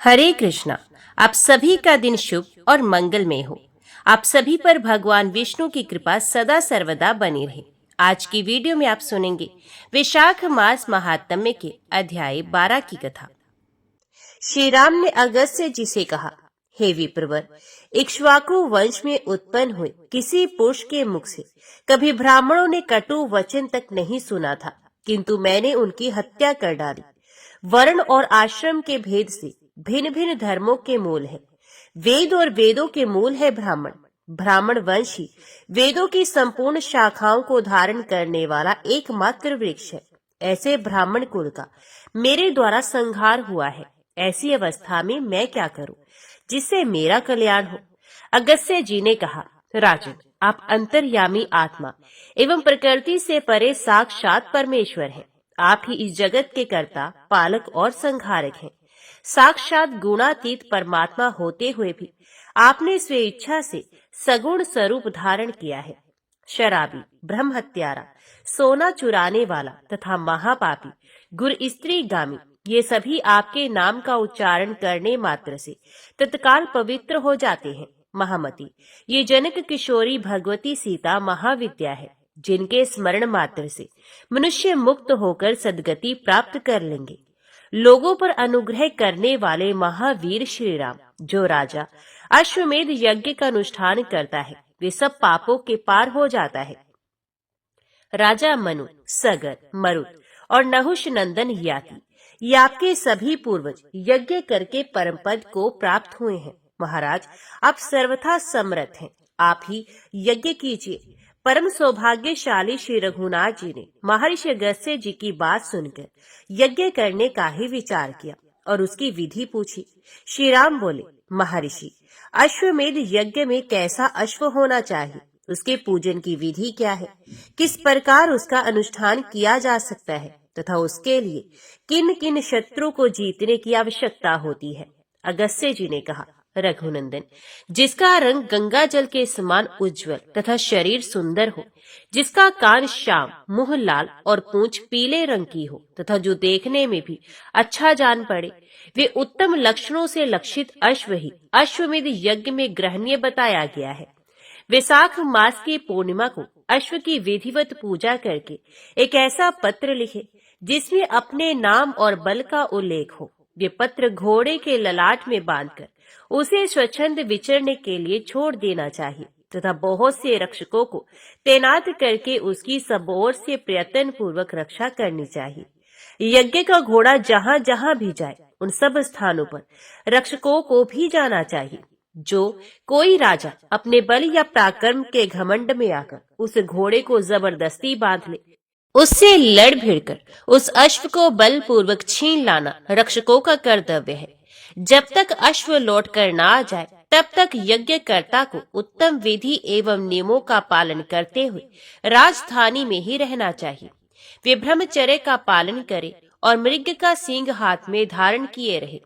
हरे कृष्णा। आप सभी का दिन शुभ और मंगलमय हो। आप सभी पर भगवान विष्णु की कृपा सदा सर्वदा बनी रहे। आज की वीडियो में आप सुनेंगे विशाख मास महात्म्य के अध्याय 12 की कथा। श्री राम ने अगस्त्य जी से कहा, हे विप्रवर, इक्ष्वाकु वंश में उत्पन्न हुए किसी पुरुष के मुख से कभी ब्राह्मणों ने कटु वचन तक नहीं सुना था, किंतु मैंने उनकी हत्या कर डाली। वर्ण और आश्रम के भेद से भिन्न भिन्न धर्मों के मूल है। वेद और वेदों के मूल है ब्राह्मण। ब्राह्मण वंश ही वेदों की संपूर्ण शाखाओं को धारण करने वाला एकमात्र वृक्ष है। ऐसे ब्राह्मण कुल का मेरे द्वारा संहार हुआ है। ऐसी अवस्था में मैं क्या करूं जिससे मेरा कल्याण हो। अगस्त्य जी ने कहा, राजन, आप अंतर्यामी आत्मा एवं प्रकृति से परे साक्षात परमेश्वर हैं। आप ही इस जगत के कर्ता, पालक और संहारक हैं। साक्षात गुणातीत परमात्मा होते हुए भी आपने स्वेच्छा से सगुण स्वरूप धारण किया है। शराबी, ब्रह्म हत्यारा, सोना चुराने वाला तथा महापापी, गुर स्त्री गामी, ये सभी आपके नाम का उच्चारण करने मात्र से तत्काल पवित्र हो जाते हैं। महामती, ये जनक किशोरी भगवती सीता महाविद्या है, जिनके स्मरण मात्र से मनुष्य मुक्त होकर सद्गति प्राप्त कर लेंगे। लोगों पर अनुग्रह करने वाले महावीर श्री राम, जो राजा अश्वमेध यज्ञ का अनुष्ठान करता है, वे सब पापों के पार हो जाता है। राजा मनु, सगर, मरुत और नहुष नंदन याति, ये आपके सभी पूर्वज यज्ञ करके परम पद को प्राप्त हुए हैं। महाराज, आप सर्वथा समर्थ हैं, आप ही यज्ञ कीजिए। परम सौभाग्यशाली श्री रघुनाथ जी ने महर्षि अगस्त्य जी की बात सुनकर यज्ञ करने का ही विचार किया और उसकी विधि पूछी। श्री राम बोले, महर्षि, अश्वमेध यज्ञ में कैसा अश्व होना चाहिए? उसके पूजन की विधि क्या है? किस प्रकार उसका अनुष्ठान किया जा सकता है तथा उसके लिए किन किन शत्रु को जीतने की आवश्यकता होती है? अगस्त्य जी ने कहा, रघुनंदन, जिसका रंग गंगा जल के समान उज्जवल तथा शरीर सुंदर हो, जिसका कान श्याम, मुंह लाल और पूंछ पीले रंग की हो तथा जो देखने में भी अच्छा जान पड़े, वे उत्तम लक्षणों से लक्षित अश्व ही अश्वमेध यज्ञ में ग्रहणीय बताया गया है। वैशाख मास की पूर्णिमा को अश्व की विधिवत पूजा करके एक ऐसा पत्र लिखे जिसमें अपने नाम और बल का उल्लेख हो। ये पत्र घोड़े के ललाट में बांधकर उसे स्वच्छंद विचरने के लिए छोड़ देना चाहिए तथा बहुत से रक्षकों को तैनात करके उसकी सब ओर से प्रयत्न पूर्वक रक्षा करनी चाहिए। यज्ञ का घोड़ा जहाँ जहाँ भी जाए, उन सब स्थानों पर रक्षकों को भी जाना चाहिए। जो कोई राजा अपने बल या पराक्रम के घमंड में आकर उस घोड़े को जबरदस्ती बांध ले, उससे लड़ भिड़कर उस अश्व को बलपूर्वक छीन लाना रक्षकों का कर्तव्य है। जब तक अश्व लौट कर न आ जाए, तब तक यज्ञकर्ता को उत्तम विधि एवं नियमों का पालन करते हुए राजधानी में ही रहना चाहिए। वे ब्रह्मचर्य का पालन करे और मृग का सींग हाथ में धारण किए रहे।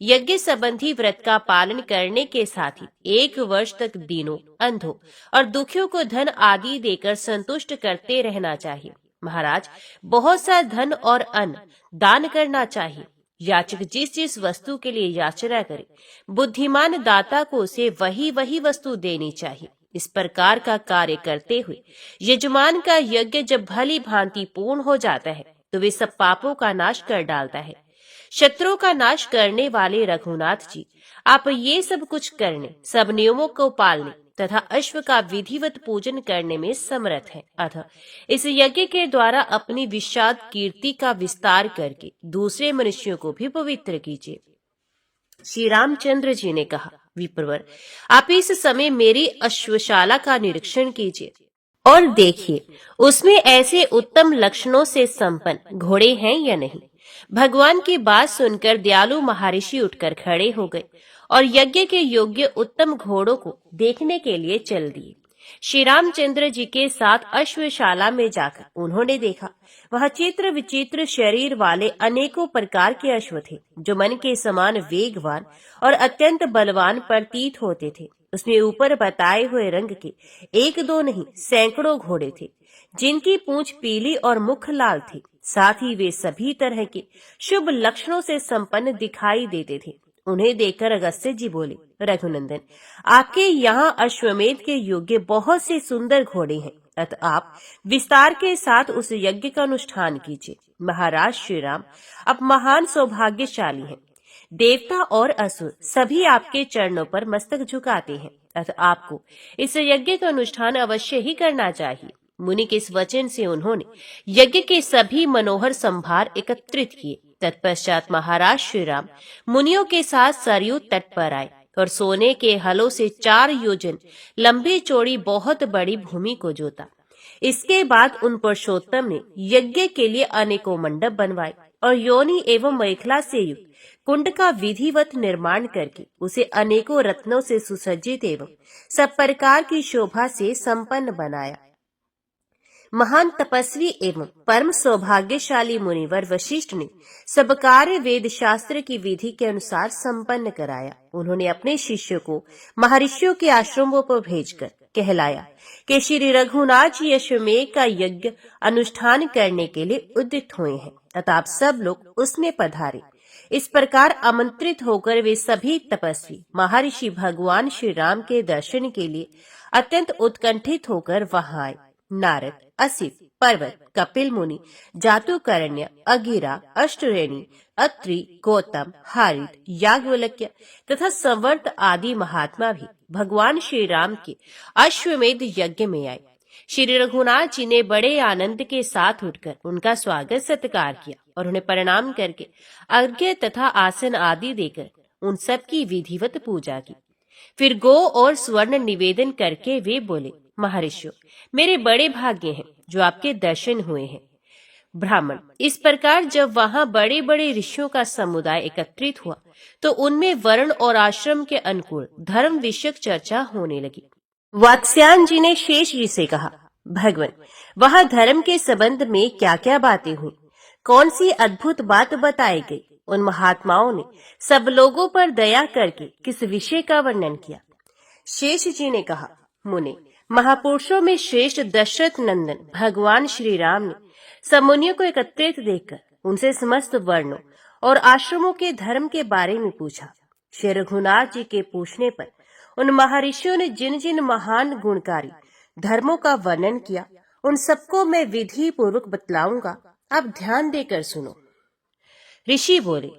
यज्ञ संबंधी व्रत का पालन करने के साथ ही 1 वर्ष तक दीनों, अंधों और दुखियों को धन आदि देकर संतुष्ट करते रहना चाहिए। महाराज, बहुत सा धन और अन्न दान करना चाहिए। याचक जिस जिस वस्तु के लिए याचना करे, बुद्धिमान दाता को उसे वही वही वस्तु देनी चाहिए। इस प्रकार का कार्य करते हुए यजमान का यज्ञ जब भली भांति पूर्ण हो जाता है, तो वे सब पापों का नाश कर डालता है। शत्रुओं का नाश करने वाले रघुनाथ जी, आप ये सब कुछ करने, सब नियमों को पालने तथा अश्व का विधिवत पूजन करने में समर्थ हैं। अतः इस यज्ञ के द्वारा अपनी विशाल कीर्ति का विस्तार करके दूसरे मनुष्यों को भी पवित्र कीजिए। श्री रामचंद्र जी ने कहा, विप्रवर, आप इस समय मेरी अश्वशाला का निरीक्षण कीजिए और देखिए उसमें ऐसे उत्तम लक्षणों से संपन्न घोड़े हैं या नहीं। भगवान की बात सुनकर दयालु महर्षि उठकर खड़े हो गए और यज्ञ के योग्य उत्तम घोड़ों को देखने के लिए चल दिए। श्री रामचंद्र जी के साथ अश्वशाला में जाकर उन्होंने देखा, वह चित्र विचित्र शरीर वाले अनेकों प्रकार के अश्व थे, जो मन के समान वेगवान और अत्यंत बलवान प्रतीत होते थे। उसमें ऊपर बताए हुए रंग के 1-2 नहीं, सैकड़ों घोड़े थे, जिनकी पूंछ पीली और मुख लाल थी। साथ ही वे सभी तरह के शुभ लक्षणों से संपन्न दिखाई देते थे। उन्हें देखकर अगस्त्य जी बोले, रघुनंदन, आपके यहाँ अश्वमेध के योग्य बहुत से सुंदर घोड़े हैं, अतः आप विस्तार के साथ उस यज्ञ का अनुष्ठान कीजिए। महाराज श्री राम आप महान सौभाग्यशाली हैं। देवता और असुर सभी आपके चरणों पर मस्तक झुकाते हैं, अतः आपको इस यज्ञ का अनुष्ठान अवश्य ही करना चाहिए। मुनि के इस वचन से उन्होंने यज्ञ के सभी मनोहर संभार एकत्रित किए। तत्पश्चात महाराज श्री राम मुनियों के साथ सरयू तट पर आए और सोने के हलों से 4 योजन लंबी चौड़ी बहुत बड़ी भूमि को जोता। इसके बाद उन पुरुषोत्तम ने यज्ञ के लिए अनेकों मंडप बनवाए और योनि एवं मेखला से युक्त कुंड का विधिवत निर्माण करके उसे अनेकों रत्नों से सुसज्जित एवं सब प्रकार की शोभा से संपन्न बनाया। महान तपस्वी एवं परम सौभाग्यशाली मुनिवर वशिष्ठ ने सब कार्य वेद शास्त्र की विधि के अनुसार संपन्न कराया। उन्होंने अपने शिष्य को महर्षियों के आश्रमों पर भेजकर कहलाया कि श्री रघुनाथ जी अश्वमेध का यज्ञ अनुष्ठान करने के लिए उद्यत हुए हैं, अतः आप सब लोग उसमें पधारे। इस प्रकार आमंत्रित होकर वे सभी तपस्वी महर्षि भगवान श्री राम के दर्शन के लिए अत्यंत उत्कंठित होकर वहां आए। नारद, असित, पर्वत, कपिल मुनि, जातुकर्ण्य, अगिरा, अष्टरेणी, अत्रि, गौतम, हारित, याज्ञवल्क्य तथा संवर्त आदि महात्मा भी भगवान श्री राम के अश्वमेध यज्ञ में आए। श्री रघुनाथ जी ने बड़े आनंद के साथ उठकर उनका स्वागत सत्कार किया और उन्हें प्रणाम करके अर्घ्य तथा आसन आदि देकर उन सब की विधिवत पूजा की। फिर गो और स्वर्ण निवेदन करके वे बोले, महर्षियों, मेरे बड़े भाग्य हैं जो आपके दर्शन हुए हैं। ब्राह्मण, इस प्रकार जब वहां बड़े बड़े ऋषियों का समुदाय एकत्रित हुआ तो उनमें वर्ण और आश्रम के अनुकूल धर्म विषयक चर्चा होने लगी। वात्स्यायन जी ने शेष जी से कहा, भगवान, वहां धर्म के संबंध में क्या क्या बातें हुई, कौन सी अद्भुत बात बताई गई? उन महात्माओं ने सब लोगों पर दया करके किस विषय का वर्णन किया? शेष जी ने कहा, मुने, महापुरुषों में श्रेष्ठ दशरथ नंदन भगवान श्री राम ने सब मुनियों को एकत्रित देखकर उनसे समस्त वर्णों और आश्रमों के धर्म के बारे में पूछा। श्री रघुनाथ जी के पूछने पर उन महर्षियों ने जिन जिन महान गुणकारी धर्मों का वर्णन किया उन सबको मैं विधि पूर्वक बतलाऊंगा, आप ध्यान देकर सुनो। ऋषि बोले,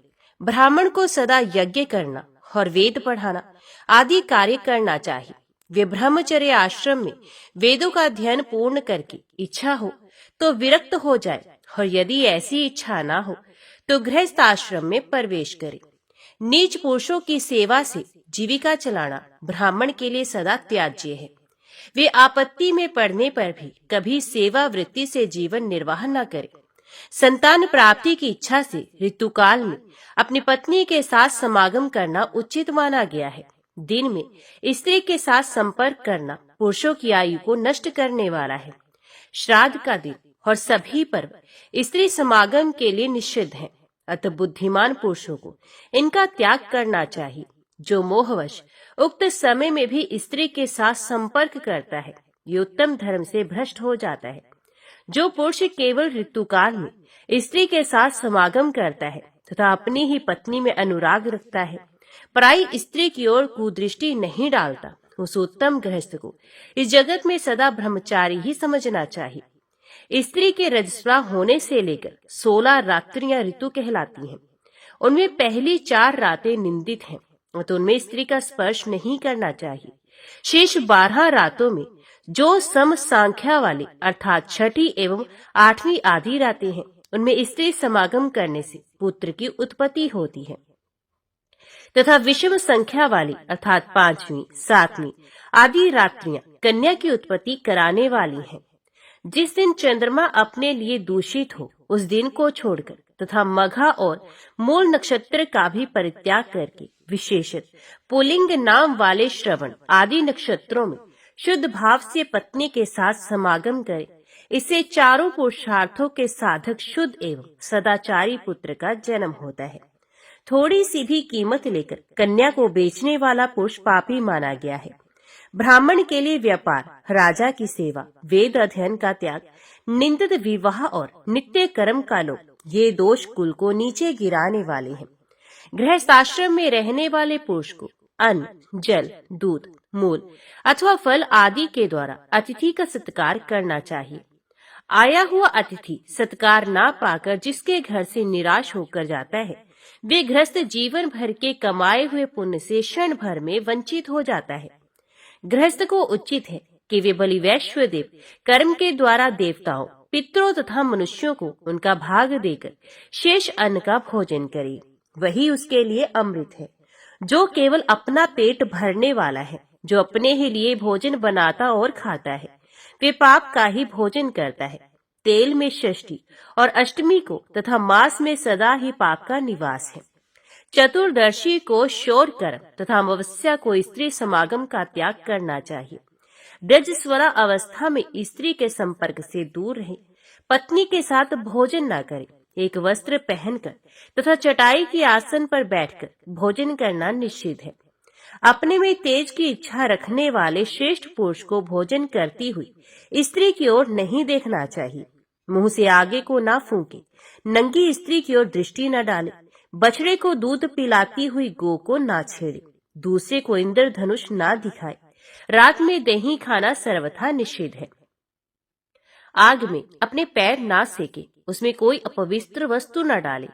ब्राह्मण को सदा यज्ञ करना और वेद पढ़ाना आदि कार्य करना चाहिए। वे ब्रह्मचर्य आश्रम में वेदों का अध्ययन पूर्ण करके इच्छा हो तो विरक्त हो जाए और यदि ऐसी इच्छा ना हो तो गृहस्थ आश्रम में प्रवेश करे। नीच पुरुषों की सेवा से जीविका चलाना ब्राह्मण के लिए सदा त्याज्य है। वे आपत्ति में पड़ने पर भी कभी सेवा वृत्ति से जीवन निर्वाह न करे। संतान प्राप्ति की इच्छा से ऋतुकाल में अपनी पत्नी के साथ समागम करना उचित माना गया है। दिन में स्त्री के साथ संपर्क करना पुरुषों की आयु को नष्ट करने वाला है। श्राद्ध का दिन और सभी पर्व स्त्री समागम के लिए निषिद्ध हैं, अतः बुद्धिमान पुरुषों को इनका त्याग करना चाहिए। जो मोहवश उक्त समय में भी स्त्री के साथ संपर्क करता है, ये उत्तम धर्म से भ्रष्ट हो जाता है। जो पुरुष केवल ऋतुकाल में स्त्री के साथ समागम करता है तथा अपनी ही पत्नी में अनुराग रखता है, पराई स्त्री की ओर कुदृष्टि नहीं डालता, उस उत्तम गृहस्थ को इस जगत में सदा ब्रह्मचारी ही समझना चाहिए। स्त्री के रजस्वला होने से लेकर 16 रात्रियां ऋतु कहलाती हैं। उनमें पहली 4 रातें निंदित हैं, तो उनमें स्त्री का स्पर्श नहीं करना चाहिए। शेष 12 रातों में जो सम संख्या वाली अर्थात 6ठी एवं 8वीं आदि रातें हैं, उनमें स्त्री समागम करने से पुत्र की उत्पत्ति होती है तथा विषम संख्या वाली अर्थात 5वीं, 7वीं आदि रात्रियां कन्या की उत्पत्ति कराने वाली हैं। जिस दिन चंद्रमा अपने लिए दूषित हो उस दिन को छोड़कर तथा मघा और मूल नक्षत्र का भी परित्याग करके विशेषत पुल्लिंग नाम वाले श्रवण आदि नक्षत्रों में शुद्ध भाव से पत्नी के साथ समागम करे। इससे चारों पुरुषार्थों के साधक शुद्ध एवं सदाचारी पुत्र का जन्म होता है। थोड़ी सी भी कीमत लेकर कन्या को बेचने वाला पुरुष पापी माना गया है। ब्राह्मण के लिए व्यापार, राजा की सेवा, वेद अध्ययन का त्याग, निंदित विवाह और नित्य कर्म का लोभ, ये दोष कुल को नीचे गिराने वाले हैं। गृहस्थाश्रम में रहने वाले पुरुष को अन्न, जल, दूध, मूल अथवा फल आदि के द्वारा अतिथि का सत्कार करना चाहिए। आया हुआ अतिथि सत्कार ना पाकर जिसके घर से निराश होकर जाता है, वे गृहस्थ जीवन भर के कमाए हुए पुण्य से क्षण भर में वंचित हो जाता है। गृहस्थ को उचित है कि वे बलि वैश्व देव कर्म के द्वारा देवताओं, पितरों तथा मनुष्यों को उनका भाग देकर शेष अन्न का भोजन करे। वही उसके लिए अमृत है। जो केवल अपना पेट भरने वाला है, जो अपने ही लिए भोजन बनाता और खाता है, वे पाप का ही भोजन करता है। तेल में षष्ठी और अष्टमी को तथा मास में सदा ही पाप का निवास है। चतुर्दशी को शौर कर्म तथा अमावस्या को स्त्री समागम का त्याग करना चाहिए। ब्रजस्वरा अवस्था में स्त्री के संपर्क से दूर रहे, पत्नी के साथ भोजन न करे, एक वस्त्र पहनकर तथा चटाई के आसन पर बैठकर भोजन करना निषिद्ध है। अपने में तेज की इच्छा रखने वाले श्रेष्ठ पुरुष को भोजन करती हुई स्त्री की ओर नहीं देखना चाहिए। मुंह से आगे को ना फूंके, नंगी स्त्री की ओर दृष्टि न डाले, बछड़े को दूध पिलाती हुई गो को ना छेड़े, दूसरे को इंद्रधनुष ना दिखाए, रात में दही खाना सर्वथा निषिद्ध है। आग में अपने पैर ना सेके, उसमें कोई अपवित्र वस्तु न डाले,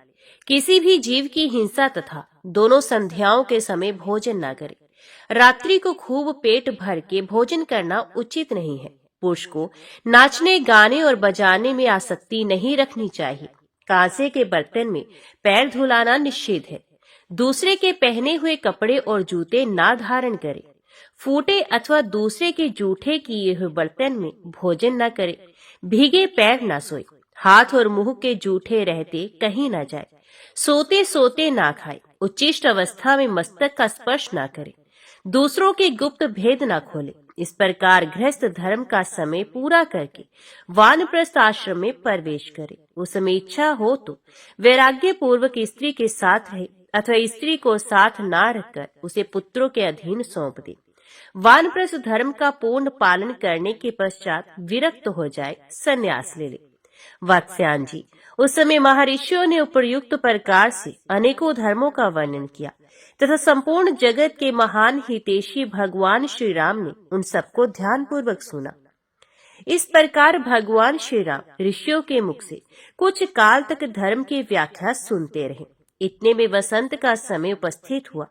किसी भी जीव की हिंसा तथा दोनों संध्याओं के समय भोजन न करे। रात्रि को खूब पेट भर के भोजन करना उचित नहीं है। पुरुष को नाचने, गाने और बजाने में आसक्ति नहीं रखनी चाहिए। कांसे के बर्तन में पैर धुलाना निषेध है। दूसरे के पहने हुए कपड़े और जूते ना धारण करे। फूटे अथवा दूसरे के जूठे किए हुए बर्तन में भोजन न करे। भीगे पैर न सोए। हाथ और मुंह के जूठे रहते कहीं न जाए। सोते सोते ना खाए। उच्चिष्ट अवस्था में मस्तक का स्पर्श ना करे। दूसरों के गुप्त भेद ना खोले। इस प्रकार गृहस्थ धर्म का समय पूरा करके वानप्रस्थ आश्रम में प्रवेश करे। उस समय इच्छा हो तो वैराग्य पूर्वक स्त्री के साथ रहे अथवा स्त्री को साथ ना रखकर उसे पुत्रों के अधीन सौंप दे। वानप्रस्थ धर्म का पूर्ण पालन करने के पश्चात विरक्त हो जाए, संन्यास ले ले। वात्स्यायन जी, उस समय महर्षियों ने उपर्युक्त प्रकार से अनेकों धर्मों का वर्णन किया तथा संपूर्ण जगत के महान हितैषी भगवान श्री राम ने उन सबको ध्यान पूर्वक सुना। इस प्रकार भगवान श्री राम ऋषियों के मुख से कुछ काल तक धर्म की व्याख्या सुनते रहे। इतने में वसंत का समय उपस्थित हुआ,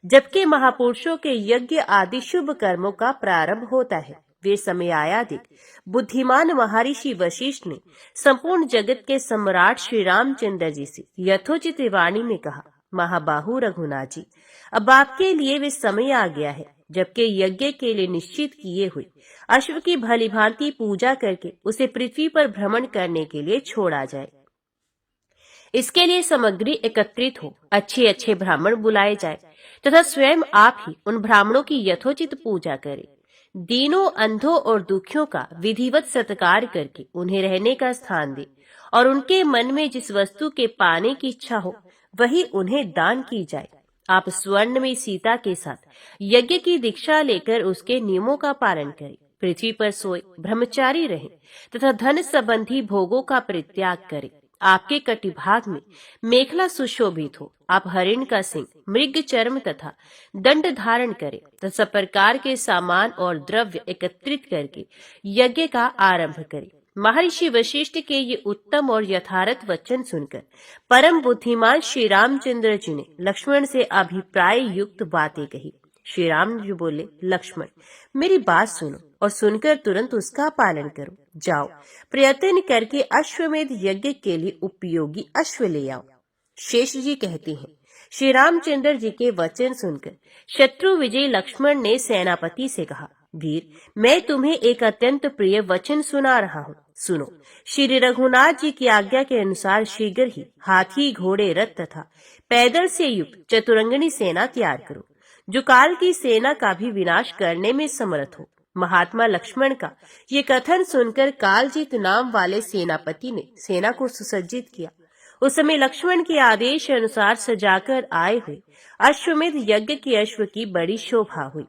जबकि महापुरुषों के यज्ञ आदि शुभ कर्मों का प्रारंभ होता है। वे समय आया देख बुद्धिमान महर्षि वशिष्ठ ने संपूर्ण जगत के सम्राट श्री रामचंद्र जी से यथोचित वाणी में कहा, महाबाहु रघुनाथ जी, अब आपके लिए वे समय आ गया है जबकि यज्ञ के लिए निश्चित किए हुए अश्व की भली भांति पूजा करके उसे पृथ्वी पर भ्रमण करने के लिए छोड़ा जाए। इसके लिए सामग्री एकत्रित हो, अच्छे अच्छे ब्राह्मण बुलाए जाए तथा स्वयं आप ही उन ब्राह्मणों की यथोचित पूजा करें। दीनों, अंधों और दुखियों का विधिवत सत्कार करके उन्हें रहने का स्थान दे और उनके मन में जिस वस्तु के पाने की इच्छा हो वही उन्हें दान की जाए। आप स्वर्ण में सीता के साथ यज्ञ की दीक्षा लेकर उसके नियमों का पालन करें। पृथ्वी पर सोए, ब्रह्मचारी रहें तथा धन संबंधी भोगों का परित्याग करें। आपके कटिभाग में मेखला सुशोभित हो। आप हरिण का सिंह, मृग चर्म तथा दंड धारण करें तथा सब प्रकार के सामान और द्रव्य एकत्रित करके यज्ञ का आरंभ करें। महर्षि वशिष्ठ के ये उत्तम और यथार्थ वचन सुनकर परम बुद्धिमान श्री रामचंद्र जी ने लक्ष्मण से अभिप्राय युक्त बातें कही। श्री राम जी बोले, लक्ष्मण, मेरी बात सुनो और सुनकर तुरंत उसका पालन करो। जाओ, प्रयत्न करके अश्वमेध यज्ञ के लिए उपयोगी अश्व ले आओ। शेष जी कहते हैं, श्री रामचंद्र जी के वचन सुनकर शत्रु विजय लक्ष्मण ने सेनापति से कहा, वीर, मैं तुम्हें एक अत्यंत प्रिय वचन सुना रहा हूँ, सुनो। श्री रघुनाथ जी की आज्ञा के अनुसार शीघ्र ही हाथी, घोड़े, रथ तथा पैदल से युक्त चतुरंगनी सेना तैयार करो, जो काल की सेना का भी विनाश करने में समर्थ हो। महात्मा लक्ष्मण का ये कथन सुनकर कालजीत नाम वाले सेनापति ने सेना को सुसज्जित किया। उस समय लक्ष्मण के आदेश अनुसार सजाकर आए हुए अश्वमेध यज्ञ के अश्व की बड़ी शोभा हुई।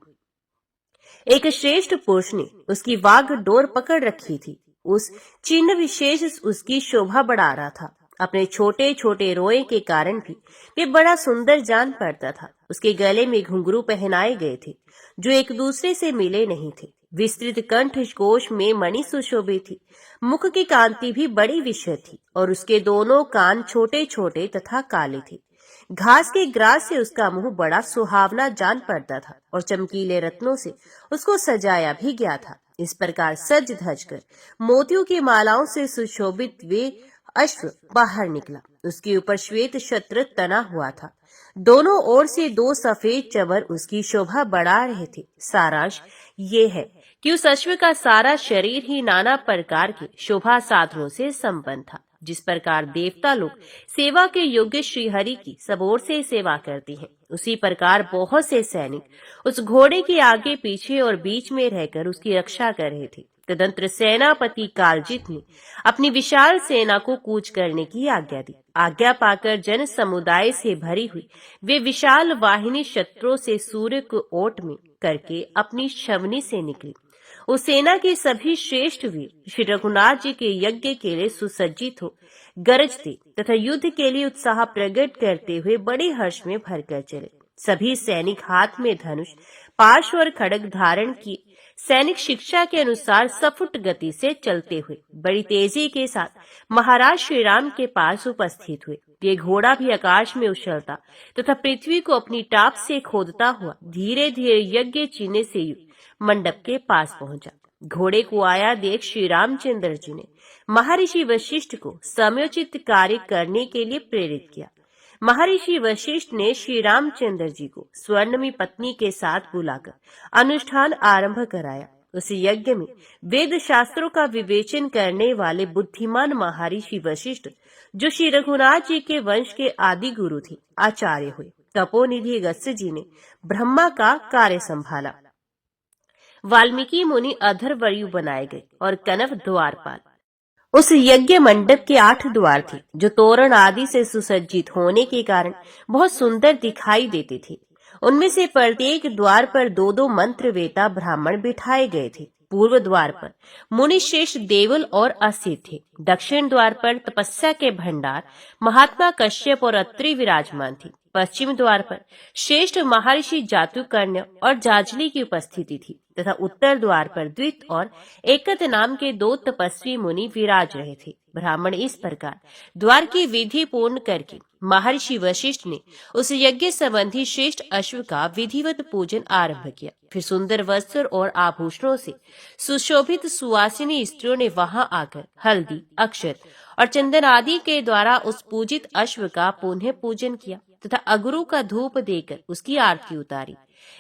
एक श्रेष्ठ पुरुष ने उसकी वाग डोर पकड़ रखी थी। उस चिन्ह विशेष उसकी शोभा बढ़ा रहा था। अपने छोटे छोटे रोए के कारण भी वे बड़ा सुंदर जान पड़ता था। उसके गले में घुंघरू पहनाए गए थे जो एक दूसरे से मिले नहीं थे। विस्तृत कंठ कोश में मणि सुशोभित थी। मुख की कांति भी बड़ी विशद थी और उसके दोनों कान छोटे छोटे तथा काले थे। घास के ग्रास से उसका मुंह बड़ा सुहावना जान पड़ता था और चमकीले रत्नों से उसको सजाया भी गया था। इस प्रकार सज धज कर मोतियों की मालाओं से सुशोभित वे अश्व बाहर निकला। उसके ऊपर श्वेत छत्र तना हुआ था। दोनों ओर से दो सफेद चवर उसकी शोभा बढ़ा रहे थे। सारांश ये है कि उस अश्व का सारा शरीर ही नाना प्रकार के शोभा साधनों से संपन्न था। जिस प्रकार देवता लोग सेवा के योग्य श्रीहरि की सब ओर से सेवा करते हैं, उसी प्रकार बहुत से सैनिक उस घोड़े के आगे पीछे और बीच में रहकर उसकी रक्षा कर रहे थे। तदंतर सेनापति कालजित ने अपनी विशाल सेना को कूच करने की आज्ञा दी। आज्ञा पाकर जन समुदाय से भरी हुई वे विशाल वाहिनी शत्रुओं से सूर्य को ओट में करके अपनी छवनी से निकली। उस सेना के सभी श्रेष्ठ वीर श्री रघुनाथ जी के यज्ञ के लिए सुसज्जित हो गरजते तथा युद्ध के लिए उत्साह प्रकट करते हुए बड़े हर्ष में भरकर चले। सभी सैनिक हाथ में धनुष, पार्श्व और खड्ग धारण किए सैनिक शिक्षा के अनुसार सफुट गति से चलते हुए बड़ी तेजी के साथ महाराज श्री राम के पास उपस्थित हुए। ये घोड़ा भी आकाश में उछलता तथा पृथ्वी को अपनी टाप से खोदता हुआ धीरे धीरे यज्ञ चिन्ह से युक्त मंडप के पास पहुंचा। घोड़े को आया देख श्री रामचंद्र जी ने महर्षि वशिष्ठ को समयोचित कार्य करने के लिए प्रेरित किया। महर्षि वशिष्ठ ने श्री रामचंद्र जी को स्वर्णमयी पत्नी के साथ बुलाकर अनुष्ठान आरंभ कराया। उस यज्ञ में वेद शास्त्रों का विवेचन करने वाले बुद्धिमान महर्षि वशिष्ठ, जो श्री रघुनाथ जी के वंश के आदि गुरु थे, आचार्य हुए। तपोनिधि अगस्त्य जी ने ब्रह्मा का कार्य संभाला। वाल्मीकि मुनि अधर्वयु बनाए गए और कनव द्वारपाल। उस यज्ञ मंडप के 8 द्वार थे जो तोरण आदि से सुसज्जित होने के कारण बहुत सुंदर दिखाई देते थे। उनमें से प्रत्येक द्वार पर 2-2 मंत्र वेता ब्राह्मण बिठाए गए थे। पूर्व द्वार पर मुनि श्रेष्ठ देवल और असित थे। दक्षिण द्वार पर तपस्या के भंडार महात्मा कश्यप और अत्रि विराजमान थी। पश्चिम द्वार पर श्रेष्ठ महर्षि जातुकर्ण्य और जाजली की उपस्थिति थी तथा उत्तर द्वार पर द्वित और एकत नाम के 2 तपस्वी मुनि विराज रहे थे। ब्राह्मण इस प्रकार द्वार की विधि पूर्ण करके महर्षि वशिष्ठ ने उस यज्ञ संबंधी श्रेष्ठ अश्व का विधिवत पूजन आरंभ किया। फिर सुंदर वस्त्र और आभूषणों से सुशोभित सुवासिनी स्त्रियों ने वहां आकर हल्दी, अक्षत और चंदन आदि के द्वारा उस पूजित अश्व का पुनः पूजन किया तथा अगरू का धूप देकर उसकी आरती उतारी।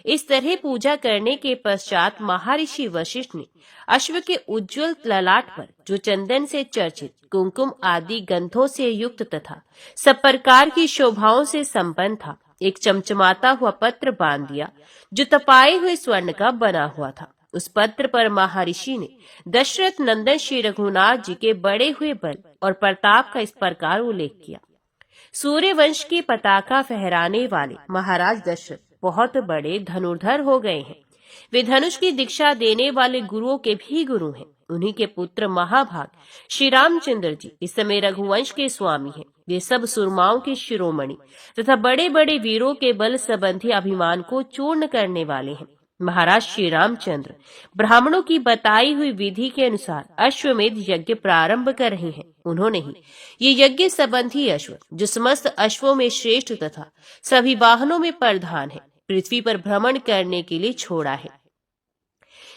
इस तरह पूजा करने के पश्चात महर्षि वशिष्ठ ने अश्व के उज्ज्वल ललाट पर, जो चंदन से चर्चित कुमकुम आदि गंधों से युक्त तथा सब प्रकार की शोभाओं से संपन्न था, एक चमचमाता हुआ पत्र बांध दिया जो तपाए हुए स्वर्ण का बना हुआ था। उस पत्र पर महर्षि ने दशरथ नंदन श्री रघुनाथ जी के बढ़े हुए बल और प्रताप का इस प्रकार उल्लेख किया। सूर्य वंश की पताका फहराने वाले महाराज दशरथ बहुत बड़े धनुर्धर हो गए हैं। वे धनुष की दीक्षा देने वाले गुरुओं के भी गुरु हैं। उन्हीं के पुत्र महाभाग श्री रामचंद्र जी इस समय रघुवंश के स्वामी हैं। वे सब सुरमाओं के शिरोमणि तथा बड़े बड़े वीरों के बल संबंधी अभिमान को चूर्ण करने वाले हैं। महाराज श्री रामचंद्र ब्राह्मणों की बताई हुई विधि के अनुसार अश्वमेध यज्ञ प्रारंभ कर रहे हैं। उन्होंने ही ये यज्ञ संबंधी अश्व, जो समस्त अश्वों में श्रेष्ठ तथा सभी वाहनों में प्रधान है, पृथ्वी पर भ्रमण करने के लिए छोड़ा है।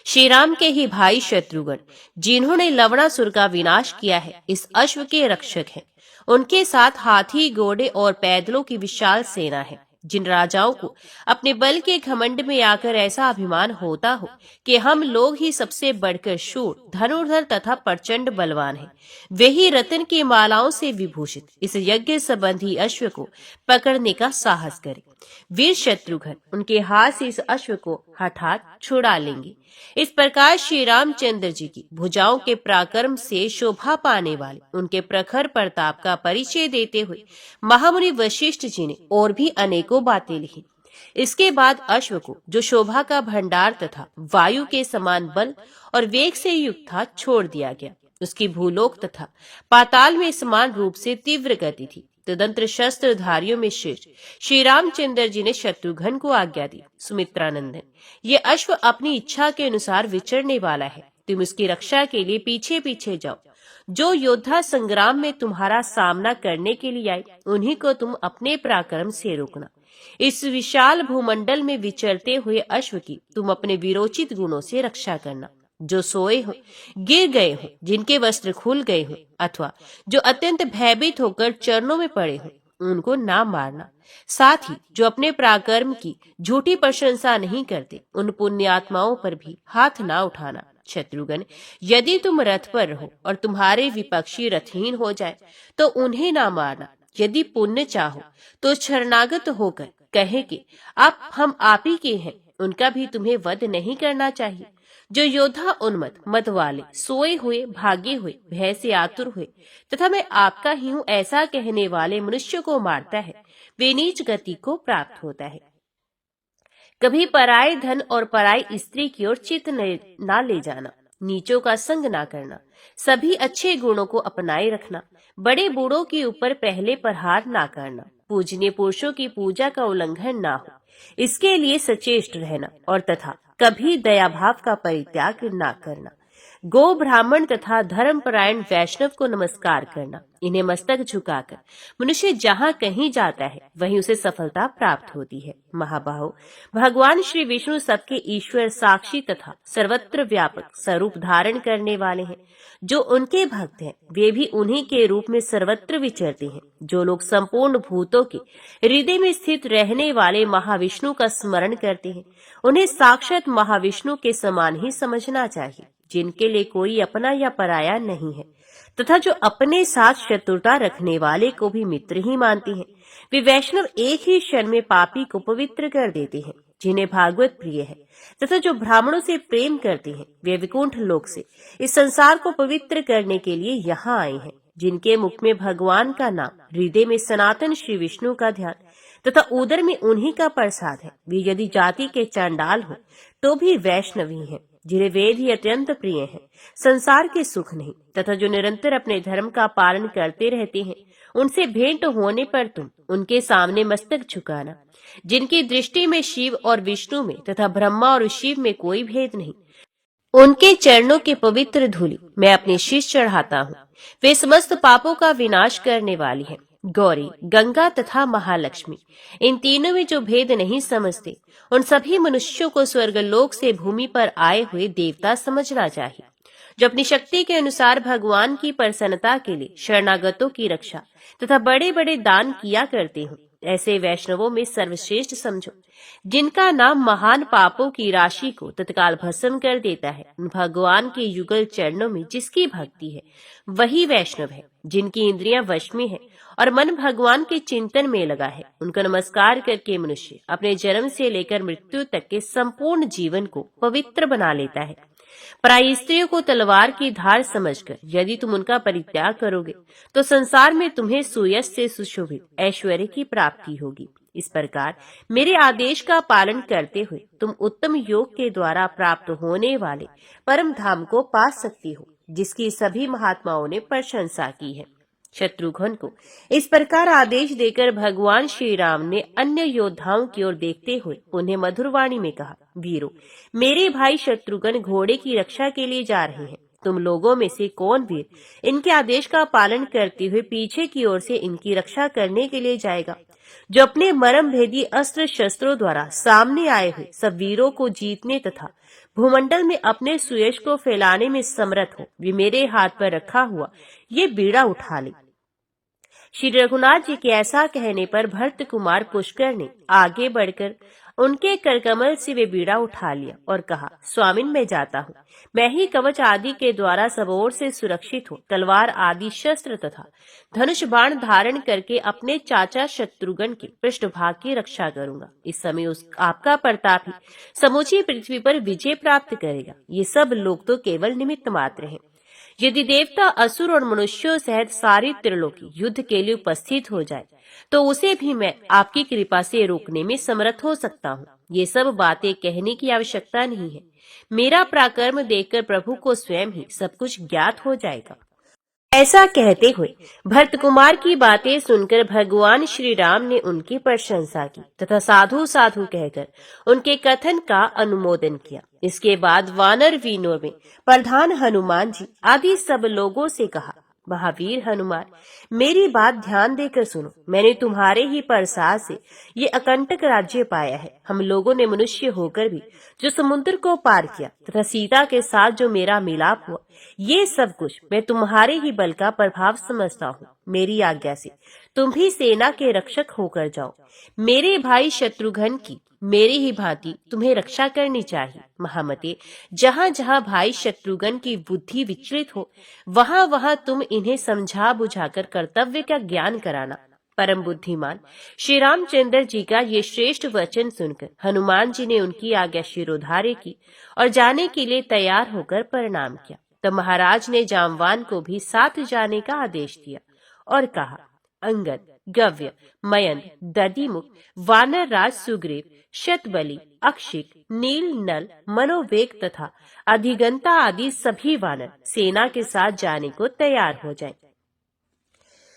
श्री राम के ही भाई शत्रुघ्न, जिन्होंने लवणासुर का विनाश किया है, इस अश्व के रक्षक हैं। उनके साथ हाथी, घोड़े और पैदलों की विशाल सेना है। जिन राजाओं को अपने बल के घमंड में आकर ऐसा अभिमान होता हो कि हम लोग ही सबसे बढ़कर शूर, धनुर्धर तथा प्रचंड बलवान हैं, वे ही रत्न की मालाओं से विभूषित इस यज्ञ संबंधी अश्व को पकड़ने का साहस करें। वीर शत्रुघ्न उनके हाथ से इस अश्व को हठात छुड़ा लेंगे। इस प्रकार श्री रामचंद्र जी की भुजाओं के पराक्रम से शोभा पाने वाले उनके प्रखर प्रताप का परिचय देते हुए महामुनि वशिष्ठ जी ने और भी अनेकों बातें लिखी। इसके बाद अश्व को, जो शोभा का भंडार तथा वायु के समान बल और वेग से युक्त था, छोड़ दिया गया। उसकी भूलोक तथा पाताल में समान रूप से तीव्र गति थी। तदंतर शस्त्रधारियों में श्रेष्ठ श्री रामचंद्र जी ने शत्रुघ्न को आज्ञा दी, सुमित्रानंदन, ये अश्व अपनी इच्छा के अनुसार विचरने वाला है, तुम उसकी रक्षा के लिए पीछे पीछे जाओ। जो योद्धा संग्राम में तुम्हारा सामना करने के लिए आए, उन्हीं को तुम अपने पराक्रम से रोकना। इस विशाल भूमंडल में विचरते हुए अश्व की तुम अपने वीरोचित गुणों से रक्षा करना। जो सोए हो, गिर गए हो, जिनके वस्त्र खुल गए हो, अथवा जो अत्यंत भयभीत होकर चरणों में पड़े हो, उनको ना मारना। साथ ही जो अपने पराक्रम की झूठी प्रशंसा नहीं करते, उन पुण्यात्माओं पर भी हाथ ना उठाना। शत्रुघ्न, यदि तुम रथ पर रहो और तुम्हारे विपक्षी रथहीन हो जाए तो उन्हें ना मारना। यदि पुण्य चाहो तो शरणागत होकर कहे कि हम आप ही के हैं, उनका भी तुम्हें वध नहीं करना चाहिए। जो योद्धा उन्मत्त, मत वाले, सोए हुए, भागे हुए, भय से आतुर हुए तथा मैं आपका ही हूँ ऐसा कहने वाले मनुष्य को मारता है, वे नीच गति को प्राप्त होता है। कभी पराये धन और पराई स्त्री की ओर चित्त ना ले जाना, नीचों का संग ना करना, सभी अच्छे गुणों को अपनाए रखना, बड़े बूढ़ों के ऊपर पहले प्रहार ना करना, पूजनीय पुरुषों की पूजा का उल्लंघन ना हो, इसके लिए सचेष्ट रहना, और तथा कभी दया भाव का परित्याग ना करना। गो ब्राह्मण तथा धर्मपरायण वैष्णव को नमस्कार करना, इन्हें मस्तक झुकाकर मनुष्य जहाँ कहीं जाता है वहीं उसे सफलता प्राप्त होती है। महाबाहो, भगवान श्री विष्णु सबके ईश्वर, साक्षी तथा सर्वत्र व्यापक स्वरूप धारण करने वाले हैं। जो उनके भक्त हैं वे भी उन्हीं के रूप में सर्वत्र विचरते हैं। जो लोग संपूर्ण भूतों के हृदय में स्थित रहने वाले महाविष्णु का स्मरण करते हैं, उन्हें साक्षात महाविष्णु के समान ही समझना चाहिए, जिनके लिए कोई अपना या पराया नहीं है, तथा जो अपने साथ शत्रुता रखने वाले को भी मित्र ही मानते हैं। वे वैष्णव एक ही क्षण में पापी को पवित्र कर देते हैं, जिन्हें भागवत प्रिय है, तथा जो ब्राह्मणों से प्रेम करते हैं वे विकुंठ लोक से इस संसार को पवित्र करने के लिए यहाँ आए हैं। जिनके मुख में भगवान का नाम, हृदय में सनातन श्री विष्णु का ध्यान तथा उदर में उन्हीं का प्रसाद है, वे यदि जाति के चांडाल हो तो भी वैष्णवी हैं। जिन्हें वेद ही अत्यंत प्रिय हैं, संसार के सुख नहीं, तथा जो निरंतर अपने धर्म का पालन करते रहते हैं, उनसे भेंट होने पर तुम उनके सामने मस्तक झुकाना। जिनकी दृष्टि में शिव और विष्णु में तथा ब्रह्मा और शिव में कोई भेद नहीं, उनके चरणों के पवित्र धूलि मैं अपने शीश चढ़ाता हूँ। वे समस्त पापों का विनाश करने वाली हैं। गौरी, गंगा तथा महालक्ष्मी, इन तीनों में जो भेद नहीं समझते, उन सभी मनुष्यों को स्वर्गलोक से भूमि पर आए हुए देवता समझना चाहिए। जो अपनी शक्ति के अनुसार भगवान की प्रसन्नता के लिए शरणागतों की रक्षा तथा बड़े बड़े दान किया करते हो, ऐसे वैष्णवों में सर्वश्रेष्ठ समझो। जिनका नाम महान पापों की राशि को तत्काल भस्म कर देता है, उन भगवान के युगल चरणों में जिसकी भक्ति है वही वैष्णव है। जिनकी इंद्रियां वश में है और मन भगवान के चिंतन में लगा है, उनका नमस्कार करके मनुष्य अपने जन्म से लेकर मृत्यु तक के संपूर्ण जीवन को पवित्र बना लेता है। पराई स्त्रियों को तलवार की धार समझकर यदि तुम उनका परित्याग करोगे तो संसार में तुम्हें सुयश से सुशोभित ऐश्वर्य की प्राप्ति होगी। इस प्रकार मेरे आदेश का पालन करते हुए तुम उत्तम योग के द्वारा प्राप्त होने वाले परम धाम को पा सकती हो, जिसकी सभी महात्माओं ने प्रशंसा की है। शत्रुघ्न को इस प्रकार आदेश देकर भगवान श्री राम ने अन्य योद्धाओं की ओर देखते हुए उन्हें मधुर वाणी में कहा, वीरो, मेरे भाई शत्रुघ्न घोड़े की रक्षा के लिए जा रहे हैं। तुम लोगों में से कौन वीर इनके आदेश का पालन करते हुए पीछे की ओर से इनकी रक्षा करने के लिए जाएगा? जो अपने मरम भेदी अस्त्र शस्त्रों द्वारा सामने आए हुए सब वीरों को जीतने तथा भूमंडल में अपने सुयश को फैलाने में समर्थ हो, वे मेरे हाथ पर रखा हुआ ये बीड़ा उठा ले। श्री रघुनाथ जी के ऐसा कहने पर भरत कुमार पुष्कर ने आगे बढ़कर उनके करकमल से वे बीड़ा उठा लिया और कहा, स्वामिन, मैं जाता हूँ। मैं ही कवच आदि के द्वारा सब ओर से सुरक्षित हो तलवार आदि शस्त्र तथा धनुष बाण धारण करके अपने चाचा शत्रुघ्न के पृष्ठभाग की रक्षा करूंगा। इस समय आपका प्रताप ही समूची पृथ्वी पर विजय प्राप्त करेगा। ये सब लोग तो केवल निमित्त मात्र हैं। यदि देवता असुर और मनुष्यों सहित सारी त्रिलोकी युद्ध के लिए उपस्थित हो जाए तो उसे भी मैं आपकी कृपा से रोकने में समर्थ हो सकता हूँ। ये सब बातें कहने की आवश्यकता नहीं है। मेरा पराक्रम देखकर प्रभु को स्वयं ही सब कुछ ज्ञात हो जाएगा। ऐसा कहते हुए भरत कुमार की बातें सुनकर भगवान श्री राम ने उनकी प्रशंसा की तथा साधु साधु कहकर उनके कथन का अनुमोदन किया। इसके बाद वानर वीरों में प्रधान हनुमान जी आदि सब लोगों से कहा, महावीर हनुमान, मेरी बात ध्यान देकर सुनो। मैंने तुम्हारे ही प्रसाद से ये अकंटक राज्य पाया है। हम लोगों ने मनुष्य होकर भी जो समुद्र को पार किया तथा सीता के साथ जो मेरा मिलाप हुआ, ये सब कुछ मैं तुम्हारे ही बल का प्रभाव समझता हूँ। मेरी आज्ञा से तुम भी सेना के रक्षक होकर जाओ। मेरे भाई शत्रुघ्न की मेरी ही भांति तुम्हें रक्षा करनी चाहिए। महामते, जहाँ जहाँ भाई शत्रुघ्न की बुद्धि विचलित हो, वहाँ वहाँ तुम इन्हें समझा बुझाकर कर्तव्य का ज्ञान कराना। परम बुद्धिमान श्री रामचंद्र जी का ये श्रेष्ठ वचन सुनकर हनुमान जी ने उनकी आज्ञा शिरोधार्य की और जाने के लिए तैयार होकर प्रणाम किया। तब महाराज ने जामवान को भी साथ जाने का आदेश दिया और कहा, अंगद, गव्य, मयंक, दधिमुख, वानर राज सुग्रीव, शतबली, अक्षिक, नील, नल, मनोवेग तथा अधिगंता आदि सभी वानर सेना के साथ जाने को तैयार हो जाएं।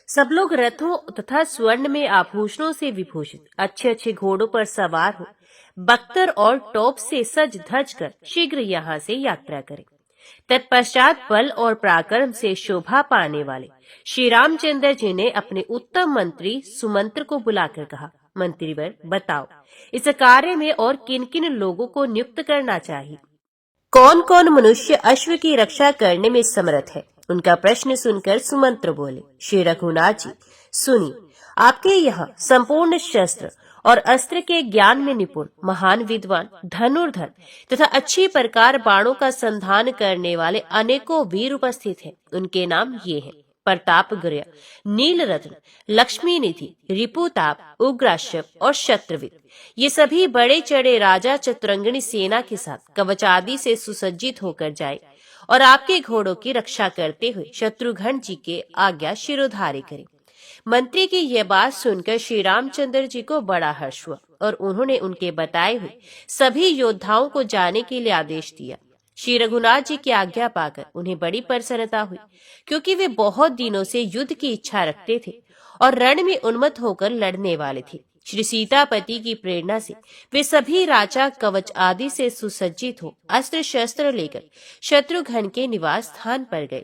सब लोग रथों तथा स्वर्ण में आभूषणों से विभूषित अच्छे अच्छे घोड़ों पर सवार हो बख्तर और टोप से सज धज कर शीघ्र यहाँ से यात्रा करें। तत्पश्चात बल और पराक्रम से शोभा पाने वाले श्री रामचंद्र जी ने अपने उत्तम मंत्री सुमंत्र को बुलाकर कहा, मंत्रीवर, बताओ इस कार्य में और किन किन लोगों को नियुक्त करना चाहिए? कौन कौन मनुष्य अश्व की रक्षा करने में समर्थ है? उनका प्रश्न सुनकर सुमंत्र बोले, श्री रघुनाथ जी, सुनिए, आपके यहाँ संपूर्ण शस्त्र और अस्त्र के ज्ञान में निपुण महान विद्वान, धनुर्धर तथा अच्छी प्रकार बाणों का संधान करने वाले अनेकों वीर उपस्थित हैं। उनके नाम ये हैं, प्रतापगृह, नीलरत्न, लक्ष्मी निधि, रिपुताप, उग्राश्व और शत्रविद। ये सभी बड़े चढ़े राजा चतुरंगिणी सेना के साथ कवच आदि से सुसज्जित होकर जाए और आपके घोड़ों की रक्षा करते हुए शत्रुघ्न जी के आज्ञा शिरोधार्य करें। मंत्री की यह बात सुनकर श्री रामचंद्र जी को बड़ा हर्ष हुआ और उन्होंने उनके बताए हुए सभी योद्धाओं को जाने के लिए आदेश दिया। श्री रघुनाथ जी की आज्ञा पाकर उन्हें बड़ी प्रसन्नता हुई, क्योंकि वे बहुत दिनों से युद्ध की इच्छा रखते थे और रण में उन्मत्त होकर लड़ने वाले थे। श्री सीतापति की प्रेरणा से वे सभी राजा कवच आदि से सुसज्जित हो अस्त्र शस्त्र लेकर शत्रुघ्न के निवास स्थान पर गए।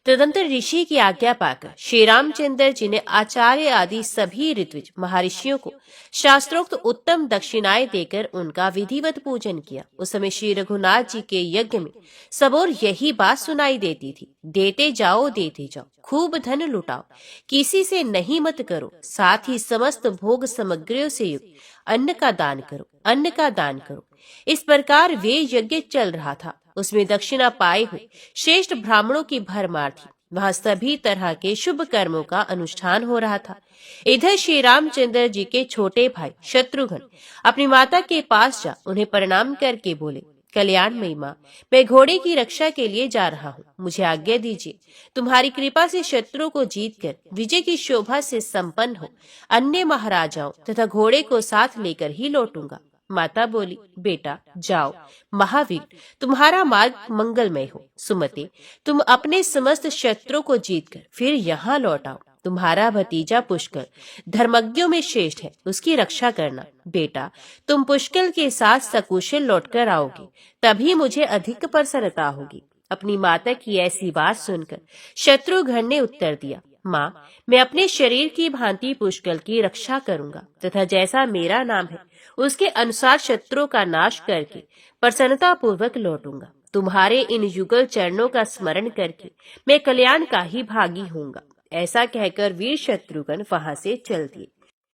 तदंतर ऋषि की आज्ञा पाकर श्री रामचंद्र जी ने आचार्य आदि सभी ऋत्विज महर्षियों को शास्त्रोक्त उत्तम दक्षिणाएं देकर उनका विधिवत पूजन किया। उस समय श्री रघुनाथ जी के यज्ञ में सबोर यही बात सुनाई देती थी, देते जाओ, खूब धन लुटाओ, किसी से नहीं मत करो, साथ ही समस्त भोग सामग्रियों से युक्त अन्न का दान करो। इस प्रकार वे यज्ञ चल रहा था। उसमें दक्षिणा पाए हुए श्रेष्ठ ब्राह्मणों की भरमार थी। वहाँ सभी तरह के शुभ कर्मों का अनुष्ठान हो रहा था। इधर श्री रामचंद्र जी के छोटे भाई शत्रुघ्न अपनी माता के पास जा उन्हें प्रणाम करके बोले, कल्याणमयी माँ, मैं घोड़े की रक्षा के लिए जा रहा हूँ, मुझे आज्ञा दीजिए। तुम्हारी कृपा से शत्रु को जीतकर विजय की शोभा से संपन्न हो अन्य महाराजाओं तथा घोड़े को साथ लेकर ही लौटूंगा। माता बोली, बेटा जाओ, महावीर तुम्हारा मार्ग मंगलमय हो। सुमते, तुम अपने समस्त शत्रुओं को जीतकर फिर यहाँ लौट आओ। तुम्हारा भतीजा पुष्कर धर्मज्ञों में श्रेष्ठ है, उसकी रक्षा करना। बेटा, तुम पुष्कर के साथ सकुशल लौटकर आओगे, तभी मुझे अधिक प्रसन्नता होगी। अपनी माता की ऐसी बात सुनकर शत्रुघ्न ने उत्तर दिया, माँ, मैं अपने शरीर की भांति पुष्कर की रक्षा करूंगा तथा जैसा मेरा नाम है उसके अनुसार शत्रुओं का नाश करके प्रसन्नता पूर्वक लौटूंगा। तुम्हारे इन युगल चरणों का स्मरण करके मैं कल्याण का ही भागी होऊंगा। ऐसा कहकर वीर शत्रुघ्न वहां से चल दिए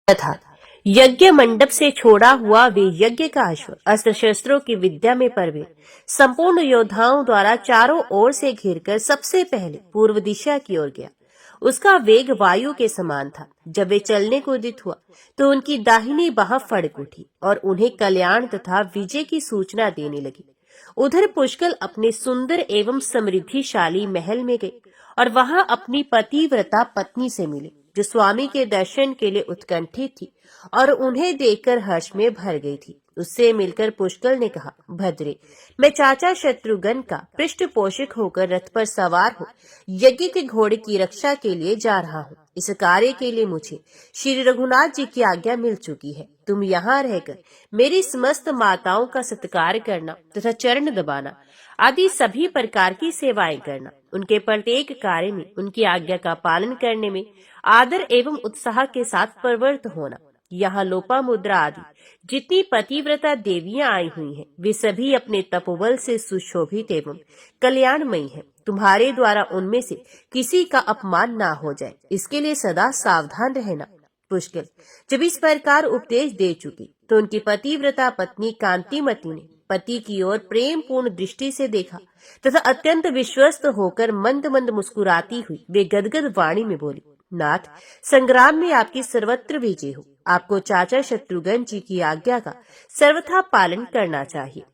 तथा यज्ञ मंडप से छोड़ा हुआ वे यज्ञ का अश्व अस्त्र शस्त्रों की विद्या में प्रवीण संपूर्ण योद्धाओं द्वारा चारों ओर से घिरकर सबसे पहले पूर्व दिशा की ओर गया। उसका वेग वायु के समान था। जब वे चलने को उदित हुआ तो उनकी दाहिनी बाह फड़क उठी और उन्हें कल्याण तथा विजय की सूचना देने लगी। उधर पुष्कल अपने सुंदर एवं समृद्धिशाली महल में गए और वहां अपनी पतिव्रता पत्नी से मिले, जो स्वामी के दर्शन के लिए उत्कंठित थी और उन्हें देखकर हर्ष में भर गई थी। उससे मिलकर पुष्कल ने कहा, भद्रे, मैं चाचा शत्रुघ्न का पृष्ठपोषक होकर रथ पर सवार हो यज्ञ के घोड़े की रक्षा के लिए जा रहा हूँ। इस कार्य के लिए मुझे श्री रघुनाथ जी की आज्ञा मिल चुकी है। तुम यहाँ रहकर मेरी समस्त माताओं का सत्कार करना तथा चरण दबाना आदि सभी प्रकार की सेवाएं करना, उनके प्रत्येक कार्य में उनकी आज्ञा का पालन करने में आदर एवं उत्साह के साथ प्रवृत्त होना। यहाँ लोपामुद्रा आदि जितनी पतिव्रता देवियां आई हुई हैं, वे सभी अपने तपोबल से सुशोभित एवं कल्याणमयी हैं। तुम्हारे द्वारा उनमें से किसी का अपमान ना हो जाए, इसके लिए सदा सावधान रहना। पुष्कल जब इस प्रकार उपदेश दे चुकी तो उनकी पतिव्रता पत्नी कांतिमती ने पति की ओर प्रेम पूर्ण दृष्टि से देखा तथा अत्यंत विश्वस्त होकर मंद मंद मुस्कुराती हुई वे गदगद वाणी में बोली, नाथ, संग्राम में आपकी सर्वत्र विजय हो। आपको चाचा शत्रुघ्न जी की आज्ञा का सर्वथा पालन करना चाहिए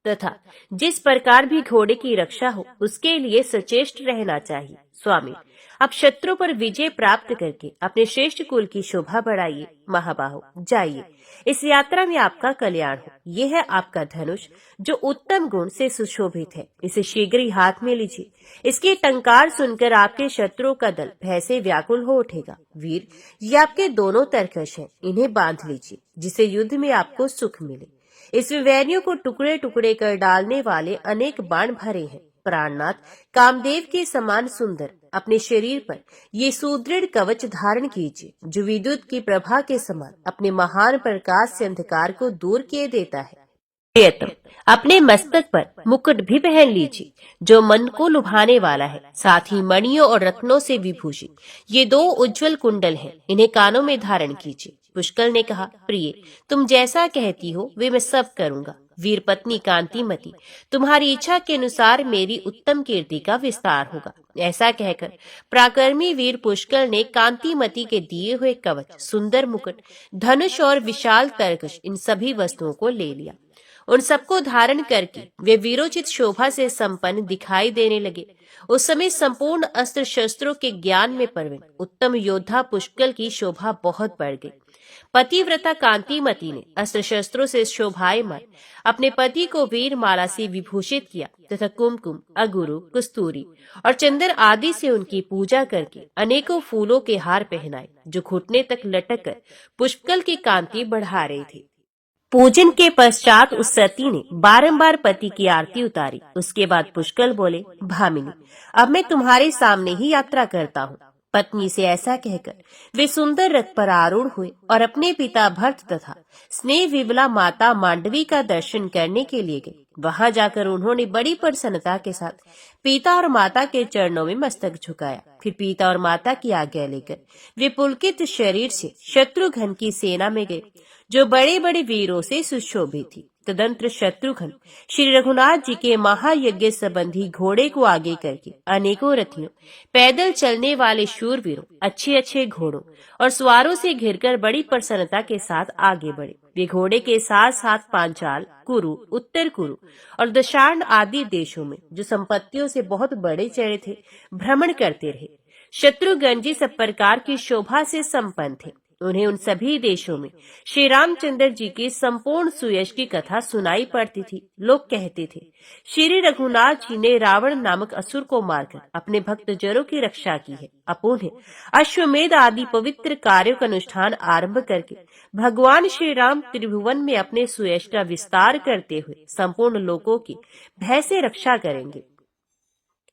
तथा जिस प्रकार भी घोड़े की रक्षा हो उसके लिए सचेष्ट रहना चाहिए। स्वामी, आप शत्रु पर विजय प्राप्त करके अपने श्रेष्ठ कुल की शोभा बढ़ाइए। महाबाहो, जाइए, इस यात्रा में आपका कल्याण हो। यह है आपका धनुष जो उत्तम गुण से सुशोभित है, इसे शीघ्र ही हाथ में लीजिए। इसके टंकार सुनकर आपके शत्रुओं का दल भय से व्याकुल हो उठेगा। वीर, ये आपके दोनों तरकश हैं, इन्हें बांध लीजिए जिससे युद्ध में आपको सुख मिले। इसमें वैरियों को टुकड़े टुकड़े कर डालने वाले अनेक बाण भरे हैं। प्राणनाथ, कामदेव के समान सुंदर अपने शरीर पर ये सुदृढ़ कवच धारण कीजिए, जो विद्युत की प्रभा के समान अपने महान प्रकाश से अंधकार को दूर किए देता है। प्रियतम, अपने मस्तक पर मुकुट भी पहन लीजिए, जो मन को लुभाने वाला है। साथ ही मणियों और रत्नों से विभूषित ये 2 उज्जवल कुंडल हैं, इन्हें कानों में धारण कीजिए। पुष्कल ने कहा, प्रिय, तुम जैसा कहती हो वे मैं सब करूंगा। वीर पत्नी कांतिमती, तुम्हारी इच्छा के अनुसार मेरी उत्तम कीर्ति का विस्तार होगा। ऐसा कहकर पराक्रमी वीर पुष्कल ने कांतिमती के दिए हुए कवच, सुंदर मुकुट, धनुष और विशाल तरकश, इन सभी वस्तुओं को ले लिया। उन सबको धारण करके वे वीरोचित शोभा से संपन्न दिखाई देने लगे। उस समय संपूर्ण अस्त्र शस्त्रों के ज्ञान में प्रवीण उत्तम योद्धा पुष्कल की शोभा बहुत बढ़ गई। पतिव्रता कांतिमती ने अस्त्र शस्त्रों से शोभायमान अपने पति को वीर माला से विभूषित किया तथा कुमकुम, अगुरु, कस्तूरी और चंदन आदि से उनकी पूजा करके अनेकों फूलों के हार पहनाए, जो घुटने तक लटक कर पुष्कल की कांति बढ़ा रहे थे। पूजन के पश्चात उस सती ने बारंबार पति की आरती उतारी। उसके बाद पुष्कल बोले, भामिनी, अब मैं तुम्हारे सामने ही यात्रा करता हूँ। पत्नी से ऐसा कहकर वे सुंदर रथ पर आरूढ़ हुए और अपने पिता भरत तथा स्नेह विवला माता मांडवी का दर्शन करने के लिए गए। वहां जाकर उन्होंने बड़ी प्रसन्नता के साथ पिता और माता के चरणों में मस्तक झुकाया। फिर पिता और माता की आज्ञा लेकर वे पुलकित शरीर से शत्रुघ्न की सेना में गए, जो बड़े बड़े वीरों से सुशोभित थी। तदंतर शत्रुघ्न श्री रघुनाथ जी के महायज्ञ संबंधी घोड़े को आगे करके अनेकों रथियों, पैदल चलने वाले शूरवीरों, अच्छे अच्छे घोड़ों और सवारों से घिरकर बड़ी प्रसन्नता के साथ आगे बढ़े। वे घोड़े के साथ साथ पांचाल, कुरु, उत्तर कुरु और दशार्ण आदि देशों में, जो संपत्तियों से बहुत बड़े चढ़े थे, भ्रमण करते रहे। शत्रुघ्न जी सब प्रकार की शोभा से संपन्न थे। उन्हें उन सभी देशों में श्री रामचंद्र जी की संपूर्ण सुयश की कथा सुनाई पड़ती थी। लोग कहते थे, श्री रघुनाथ जी ने रावण नामक असुर को मारकर अपने भक्तजनों की रक्षा की है। अब उन्हें अश्वमेध आदि पवित्र कार्यों का अनुष्ठान आरंभ करके भगवान श्री राम त्रिभुवन में अपने सुयश का विस्तार करते हुए संपूर्ण लोगों की भय से रक्षा करेंगे।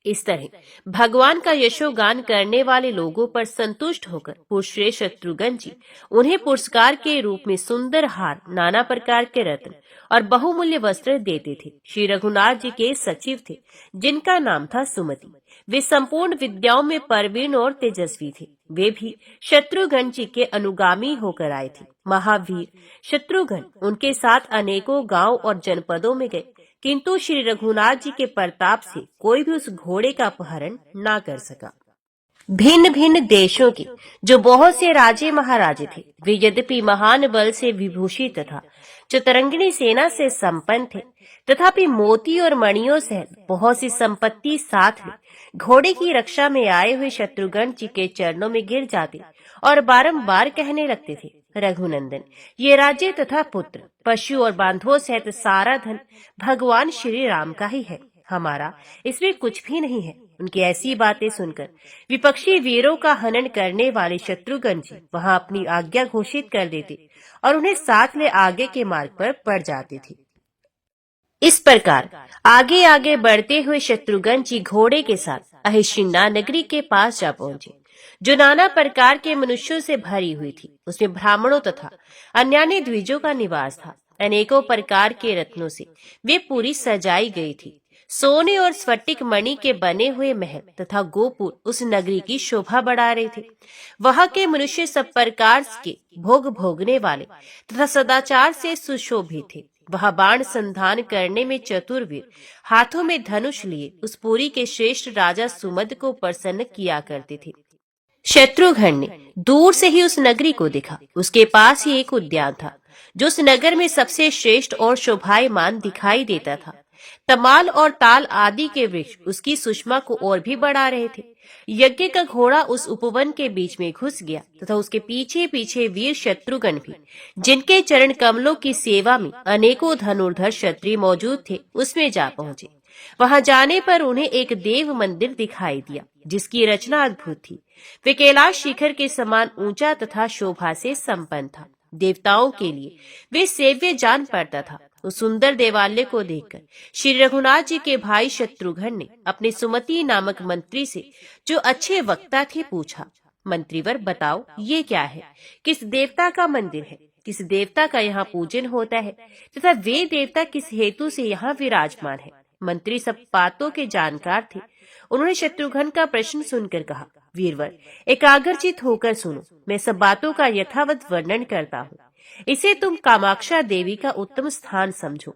इस तरह भगवान का यशोगान करने वाले लोगों पर संतुष्ट होकर पुष्यश्रेष्ठ शत्रुघ्न जी उन्हें पुरस्कार के रूप में सुंदर हार, नाना प्रकार के रत्न और बहुमूल्य वस्त्र देते थे। श्री रघुनाथ जी के सचिव थे, जिनका नाम था सुमति। वे संपूर्ण विद्याओं में प्रवीण और तेजस्वी थे। वे भी शत्रुघ्न जी के अनुगामी होकर आए थे। महावीर शत्रुघ्न उनके साथ अनेकों गांव और जनपदों में गए, किंतु श्री रघुनाथ जी के प्रताप से कोई भी उस घोड़े का अपहरण ना कर सका। भिन्न भिन्न देशों के जो बहुत से राजे महाराजे थे, वे यद्यपि महान बल से विभूषित तथा चतुरंगिणी सेना से संपन्न थे, तथापि मोती और मणियों सहित बहुत सी संपत्ति साथ में घोड़े की रक्षा में आए हुए शत्रुघ्न जी के चरणों में गिर जाते और बारंबार कहने लगते थे, रघुनंदन, ये राज्य तथा पुत्र, पशु और बांधवों सहित सारा धन भगवान श्री राम का ही है, हमारा इसमें कुछ भी नहीं है। उनकी ऐसी बातें सुनकर विपक्षी वीरों का हनन करने वाले शत्रुघ्न जी वहां अपनी आज्ञा घोषित कर देते और उन्हें साथ ले आगे के मार्ग पर बढ़ जाते थे। इस प्रकार आगे आगे बढ़ते हुए शत्रुघ्न जी घोड़े के साथ अहिशिन्ना नगरी के पास जा पहुंचे, जो नाना प्रकार के मनुष्यों से भरी हुई थी। उसमें ब्राह्मणों तथा अन्यान्य द्विजों का निवास था। अनेकों प्रकार के रत्नों से वे पूरी सजाई गई थी। सोने और स्फटिक मणि के बने हुए महल तथा गोपुर उस नगरी की शोभा बढ़ा रहे थे। वहां के मनुष्य सब प्रकार के भोग भोगने वाले तथा सदाचार से सुशोभित थे। वहां बाण संधान करने में चतुर वीर हाथों में धनुष लिए उस पुरी के श्रेष्ठ राजा सुमद को प्रसन्न किया करते थे। शत्रुघ्न ने दूर से ही उस नगरी को देखा। उसके पास ही एक उद्यान था, जो उस नगर में सबसे श्रेष्ठ और शोभायमान दिखाई देता था। तमाल और ताल आदि के वृक्ष उसकी सुषमा को और भी बढ़ा रहे थे। यज्ञ का घोड़ा उस उपवन के बीच में घुस गया तथा उसके पीछे पीछे वीर शत्रुघ्न भी, जिनके चरण कमलों की सेवा में अनेकों धनुर्धर क्षत्रिय मौजूद थे, उसमें जा पहुंचे। वहां जाने पर उन्हें एक देव मंदिर दिखाई दिया, जिसकी रचना अद्भुत थी। वे कैलाश शिखर के समान ऊंचा तथा शोभा से संपन्न था। देवताओं के लिए वे सेव्य जान पड़ता था। उस सुंदर देवालय को देखकर श्री रघुनाथ जी के भाई शत्रुघ्न ने अपने सुमति नामक मंत्री से, जो अच्छे वक्ता थे, पूछा, मंत्रीवर बताओ, ये क्या है? किस देवता का मंदिर है? किस देवता का यहाँ पूजन होता है तथा वे देवता किस हेतु से यहाँ विराजमान है? मंत्री सब बातों के जानकार थे। उन्होंने शत्रुघ्न का प्रश्न सुनकर कहा, वीरवर, एकाग्रचित होकर सुनो, मैं सब बातों का यथावत वर्णन करता हूँ। इसे तुम कामाक्षा देवी का उत्तम स्थान समझो।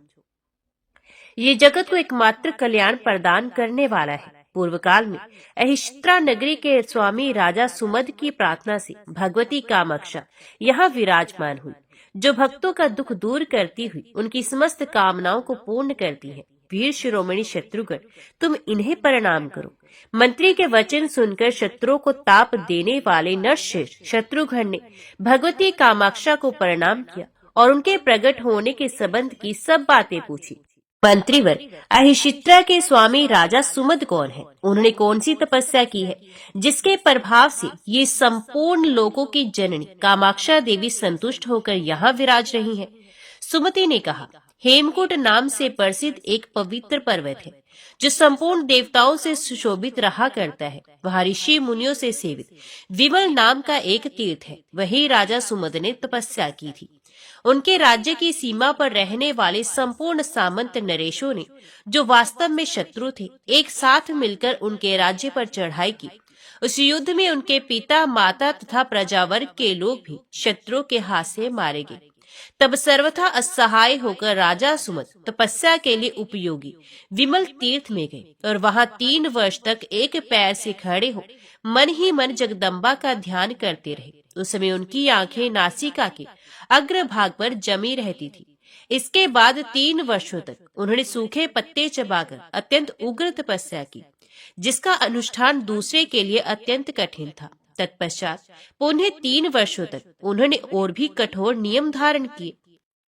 ये जगत को एकमात्र कल्याण प्रदान करने वाला है। पूर्व काल में अहिष्त्रा नगरी के स्वामी राजा सुमद की प्रार्थना से भगवती कामाक्षा यहाँ विराजमान हुई, जो भक्तों का दुख दूर करती हुई उनकी समस्त कामनाओं को पूर्ण करती है। वीर शिरोमणि शत्रुघ्न, तुम इन्हें प्रणाम करो। मंत्री के वचन सुनकर शत्रुओं को ताप देने वाले नरश्रेष्ठ शत्रुघ्न ने भगवती कामाक्षा को प्रणाम किया और उनके प्रकट होने के संबंध की सब बातें पूछी। मंत्रीवर, अहिशित्रा के स्वामी राजा सुमद कौन है? उन्होंने कौन सी तपस्या की है, जिसके प्रभाव से ये संपूर्ण लोगों की जननी कामाक्षा देवी संतुष्ट होकर यहाँ विराज रही है? सुमति ने कहा, हेमकूट नाम से प्रसिद्ध एक पवित्र पर्वत है, जो संपूर्ण देवताओं से सुशोभित रहा करता है। वह ऋषि मुनियों से सेवित विमल नाम का एक तीर्थ है। वही राजा सुमद ने तपस्या की थी। उनके राज्य की सीमा पर रहने वाले संपूर्ण सामंत नरेशों ने, जो वास्तव में शत्रु थे, एक साथ मिलकर उनके राज्य पर चढ़ाई की। उस युद्ध में उनके पिता, माता तथा प्रजावर्ग के लोग भी शत्रुओं के हाथ से मारे गए। तब सर्वथा असहाय होकर राजा सुमद तपस्या के लिए उपयोगी विमल तीर्थ में गए और वहां 3 वर्ष तक एक पैर से खड़े हो मन ही मन जगदम्बा का ध्यान करते रहे। उस समय उनकी आंखें नासिका के अग्रभाग पर जमी रहती थी। इसके बाद 3 वर्षों तक उन्होंने सूखे पत्ते चबाकर अत्यंत उग्र तपस्या की, जिसका अनुष्ठान दूसरे के लिए अत्यंत कठिन था। तत्पश्चात पुनः 3 वर्षों तक उन्होंने और भी कठोर नियम धारण किए।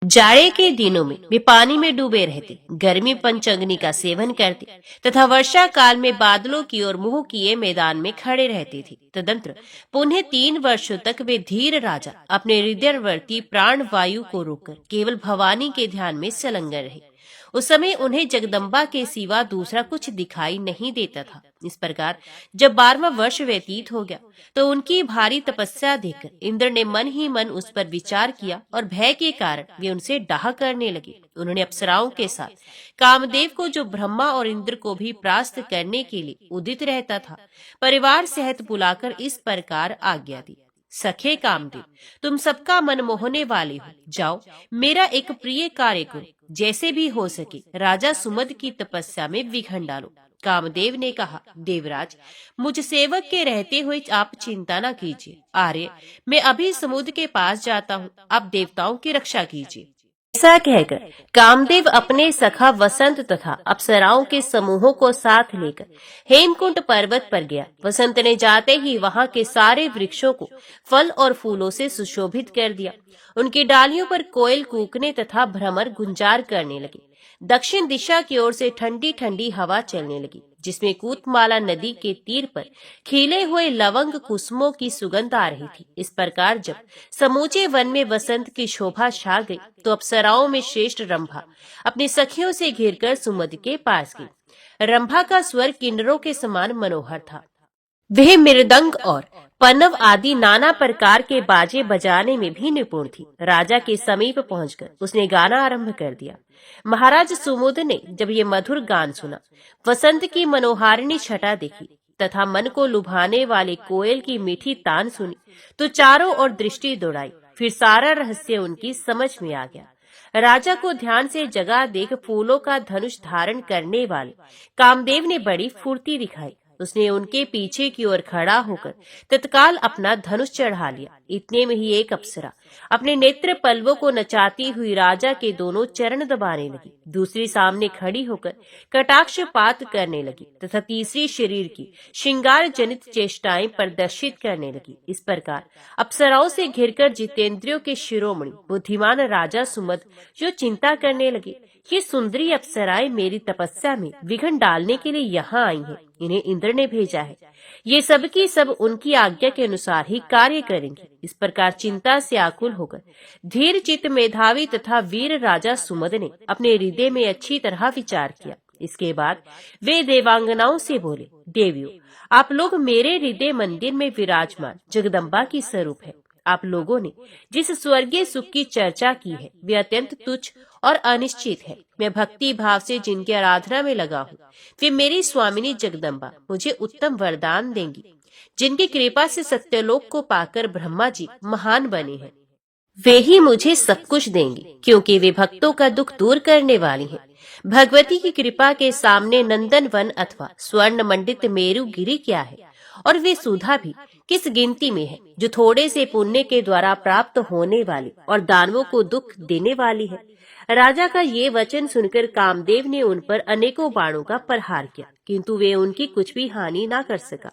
जाड़े के दिनों में वे पानी में डूबे रहते, गर्मी पंचअग्नि का सेवन करते तथा वर्षा काल में बादलों की ओर मुंह किए मैदान में खड़े रहते थे। तदंतर पुनः 3 वर्षों तक वे धीर राजा अपने हृदयवर्ती प्राण वायु को रोककर केवल भवानी के ध्यान में संलग्न रहे। उस समय उन्हें जगदम्बा के सिवा दूसरा कुछ दिखाई नहीं देता था। इस प्रकार जब 12वां वर्ष व्यतीत हो गया, तो उनकी भारी तपस्या देखकर इंद्र ने मन ही मन उस पर विचार किया और भय के कारण वे उनसे डाह करने लगे। उन्होंने अप्सराओं के साथ कामदेव को, जो ब्रह्मा और इंद्र को भी परास्त करने के लिए उदित रहता था, परिवार सहित बुलाकर इस प्रकार आज्ञा दी, सखे कामदेव, तुम सबका मन मोहने वाले हो, जाओ मेरा एक प्रिय कार्य करो। जैसे भी हो सके राजा सुमद की तपस्या में विघ्न डालो। कामदेव ने कहा, देवराज, मुझ सेवक के रहते हुए आप चिंता न कीजिए। आर्य, मैं अभी समुद्र के पास जाता हूँ, आप देवताओं की रक्षा कीजिए। ऐसा कहकर कामदेव अपने सखा वसंत तथा अप्सराओं के समूहों को साथ लेकर हेमकुंड पर्वत पर गया। वसंत ने जाते ही वहां के सारे वृक्षों को फल और फूलों से सुशोभित कर दिया। उनकी डालियों पर कोयल कूकने तथा भ्रमर गुंजार करने लगे। दक्षिण दिशा की ओर से ठंडी ठंडी हवा चलने लगी, जिसमें कूतमाला नदी के तीर पर खिले हुए लवंग कुसुमों की सुगंध आ रही थी। इस प्रकार जब समूचे वन में वसंत की शोभा छा गई तो अप्सराओं में श्रेष्ठ रंभा अपनी सखियों से घिरकर सुमति के पास गई। रंभा का स्वर किन्नरों के समान मनोहर था। वह मृदंग और पनव आदि नाना प्रकार के बाजे बजाने में भी निपुण थी। राजा के समीप पहुंचकर उसने गाना आरंभ कर दिया। महाराज सुमुद ने जब ये मधुर गान सुना, वसंत की मनोहारिणी छटा देखी तथा मन को लुभाने वाले कोयल की मीठी तान सुनी तो चारों ओर दृष्टि दौड़ाई। फिर सारा रहस्य उनकी समझ में आ गया। राजा को ध्यान से जगा देख फूलों का धनुष धारण करने वाले कामदेव ने बड़ी फुर्ती दिखाई। उसने उनके पीछे की ओर खड़ा होकर तत्काल अपना धनुष चढ़ा लिया। इतने में ही एक अप्सरा अपने नेत्र पल्लवों को नचाती हुई राजा के दोनों चरण दबाने लगी। दूसरी सामने खड़ी होकर कटाक्षपात करने लगी तथा तीसरी शरीर की श्रृंगार जनित चेष्टाएं प्रदर्शित करने लगी। इस प्रकार अप्सराओं से घिरकर जितेंद्रियों के शिरोमणि बुद्धिमान राजा सुमद जो चिंता करने लगे, ये सुंदरी अप्सराएं मेरी तपस्या में विघ्न डालने के लिए यहाँ आई हैं। इन्हें इंद्र ने भेजा है। ये सब की सब उनकी आज्ञा के अनुसार ही कार्य करेंगे। इस प्रकार चिंता से आकुल होकर धीर चित्त मेधावी तथा वीर राजा सुमद ने अपने हृदय में अच्छी तरह विचार किया। इसके बाद वे देवांगनाओं से बोले, देवियों, आप लोग मेरे हृदय मंदिर में विराजमान जगदम्बा की स्वरूप है। आप लोगों ने जिस स्वर्गीय सुख की चर्चा की है वे अत्यंत तुच्छ और अनिश्चित है। मैं भक्ति भाव से जिनकी आराधना में लगा हूँ वे मेरी स्वामिनी जगदम्बा मुझे उत्तम वरदान देंगी, जिनकी कृपा से सत्यलोक को पाकर ब्रह्मा जी महान बने हैं। वे ही मुझे सब कुछ देंगी, क्योंकि वे भक्तों का दुख दूर करने वाली हैं। भगवती की कृपा के सामने नंदन वन अथवा स्वर्ण मंडित मेरु गिरी क्या है, और वे सुधा भी किस गिनती में है, जो थोड़े से पुण्य के द्वारा प्राप्त होने वाली और दानवों को दुख देने वाली है। राजा का ये वचन सुनकर कामदेव ने उन पर अनेकों बाणों का प्रहार किया, किंतु वे उनकी कुछ भी हानि न कर सका।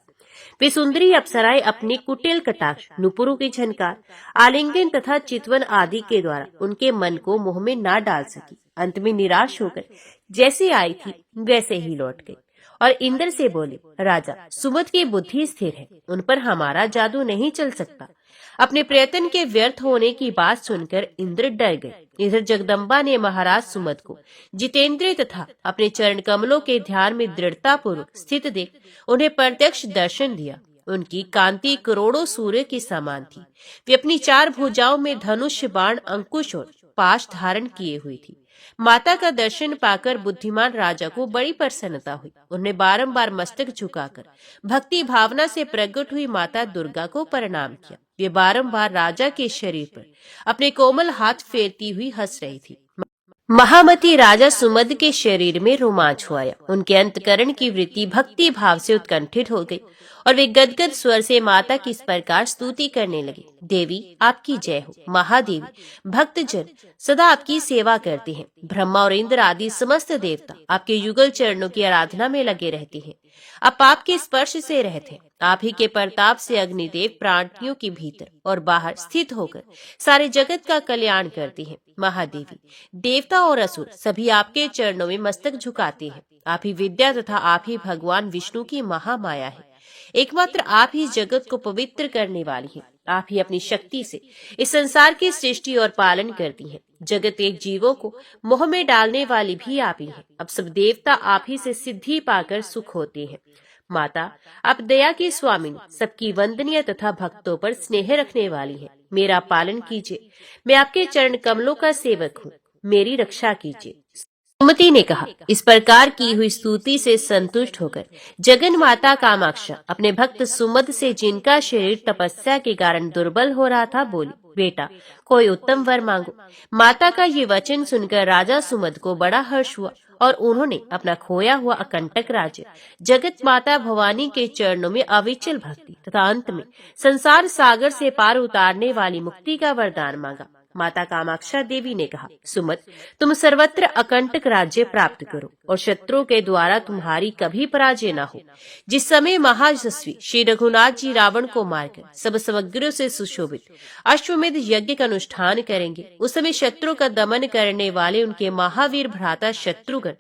वे सुंदरी अप्सराएं अपनी कुटिल कटाक्ष, नुपुरों की झनकार, आलिंगन तथा चितवन आदि के द्वारा उनके मन को मोह में न डाल सकी। अंत में निराश होकर जैसे आई थी वैसे ही लौट गई और इंद्र से बोले, राजा, सुमद की बुद्धि स्थिर है, उन पर हमारा जादू नहीं चल सकता। अपने प्रयत्न के व्यर्थ होने की बात सुनकर इंद्र डर गए। इधर जगदम्बा ने महाराज सुमद को जितेंद्रिय तथा अपने चरण कमलों के ध्यान में दृढ़ता पूर्वक स्थित देख उन्हें प्रत्यक्ष दर्शन दिया। उनकी कांति करोड़ों सूर्य की समान थी। वे अपनी चार भुजाओं में धनुष, बाण, अंकुश और पाश धारण किए हुई थी। माता का दर्शन पाकर बुद्धिमान राजा को बड़ी प्रसन्नता हुई। उन्हें बारंबार मस्तक झुकाकर भक्ति भावना से प्रकट हुई माता दुर्गा को प्रणाम किया। वे बारंबार राजा के शरीर पर अपने कोमल हाथ फेरती हुई हंस रही थी। महामती राजा सुमद के शरीर में रोमांच हुआ। उनके अंतकरण की वृत्ति भक्ति भाव से उत्कंठित हो गई और वे गदगद स्वर से माता की इस प्रकार स्तुति करने लगे, देवी आपकी जय हो। महादेवी, भक्तजन सदा आपकी सेवा करते हैं। ब्रह्मा और इंद्र आदि समस्त देवता आपके युगल चरणों की आराधना में लगे रहते हैं। आप आपके स्पर्श से रहते हैं। आप ही के प्रताप से अग्निदेव प्राणियों के भीतर और बाहर स्थित होकर सारे जगत का कल्याण करते हैं। महादेवी, देवता और असुर सभी आपके चरणों में मस्तक झुकाते हैं। आप ही विद्या तथा आप ही भगवान विष्णु की महामाया है। एकमात्र आप ही जगत को पवित्र करने वाली हैं। आप ही अपनी शक्ति से इस संसार की सृष्टि और पालन करती हैं। जगत एक जीवों को मोह में डालने वाली भी आप ही हैं। अब सब देवता आप ही से सिद्धि पाकर सुख होते हैं। माता, आप दया की स्वामिनी, सबकी वंदनीय तथा भक्तों पर स्नेह रखने वाली है। मेरा पालन कीजिए। मैं आपके चरण कमलों का सेवक हूँ। मेरी रक्षा कीजिए। सुमति ने कहा। इस प्रकार की हुई स्तुति से संतुष्ट होकर जगन माता कामाक्षा अपने भक्त सुमद से, जिनका शरीर तपस्या के कारण दुर्बल हो रहा था, बोली, बेटा, कोई उत्तम वर मांगो। माता का ये वचन सुनकर राजा सुमद को बड़ा हर्ष हुआ और उन्होंने अपना खोया हुआ अकंटक राज्य जगत माता भवानी के चरणों में अविचल भक्ति तथा अंत में संसार सागर से पार उतारने वाली मुक्ति का वरदान मांगा। माता कामाक्षा देवी ने कहा, सुमत, तुम सर्वत्र अकंटक राज्य प्राप्त करो और शत्रुओं के द्वारा तुम्हारी कभी पराजय न हो। जिस समय महायशस्वी श्री रघुनाथ जी रावण को मारकर सब सामग्रियों से सुशोभित अश्वमेध यज्ञ का अनुष्ठान करेंगे, उस समय शत्रु का दमन करने वाले उनके महावीर भ्राता शत्रुघ्न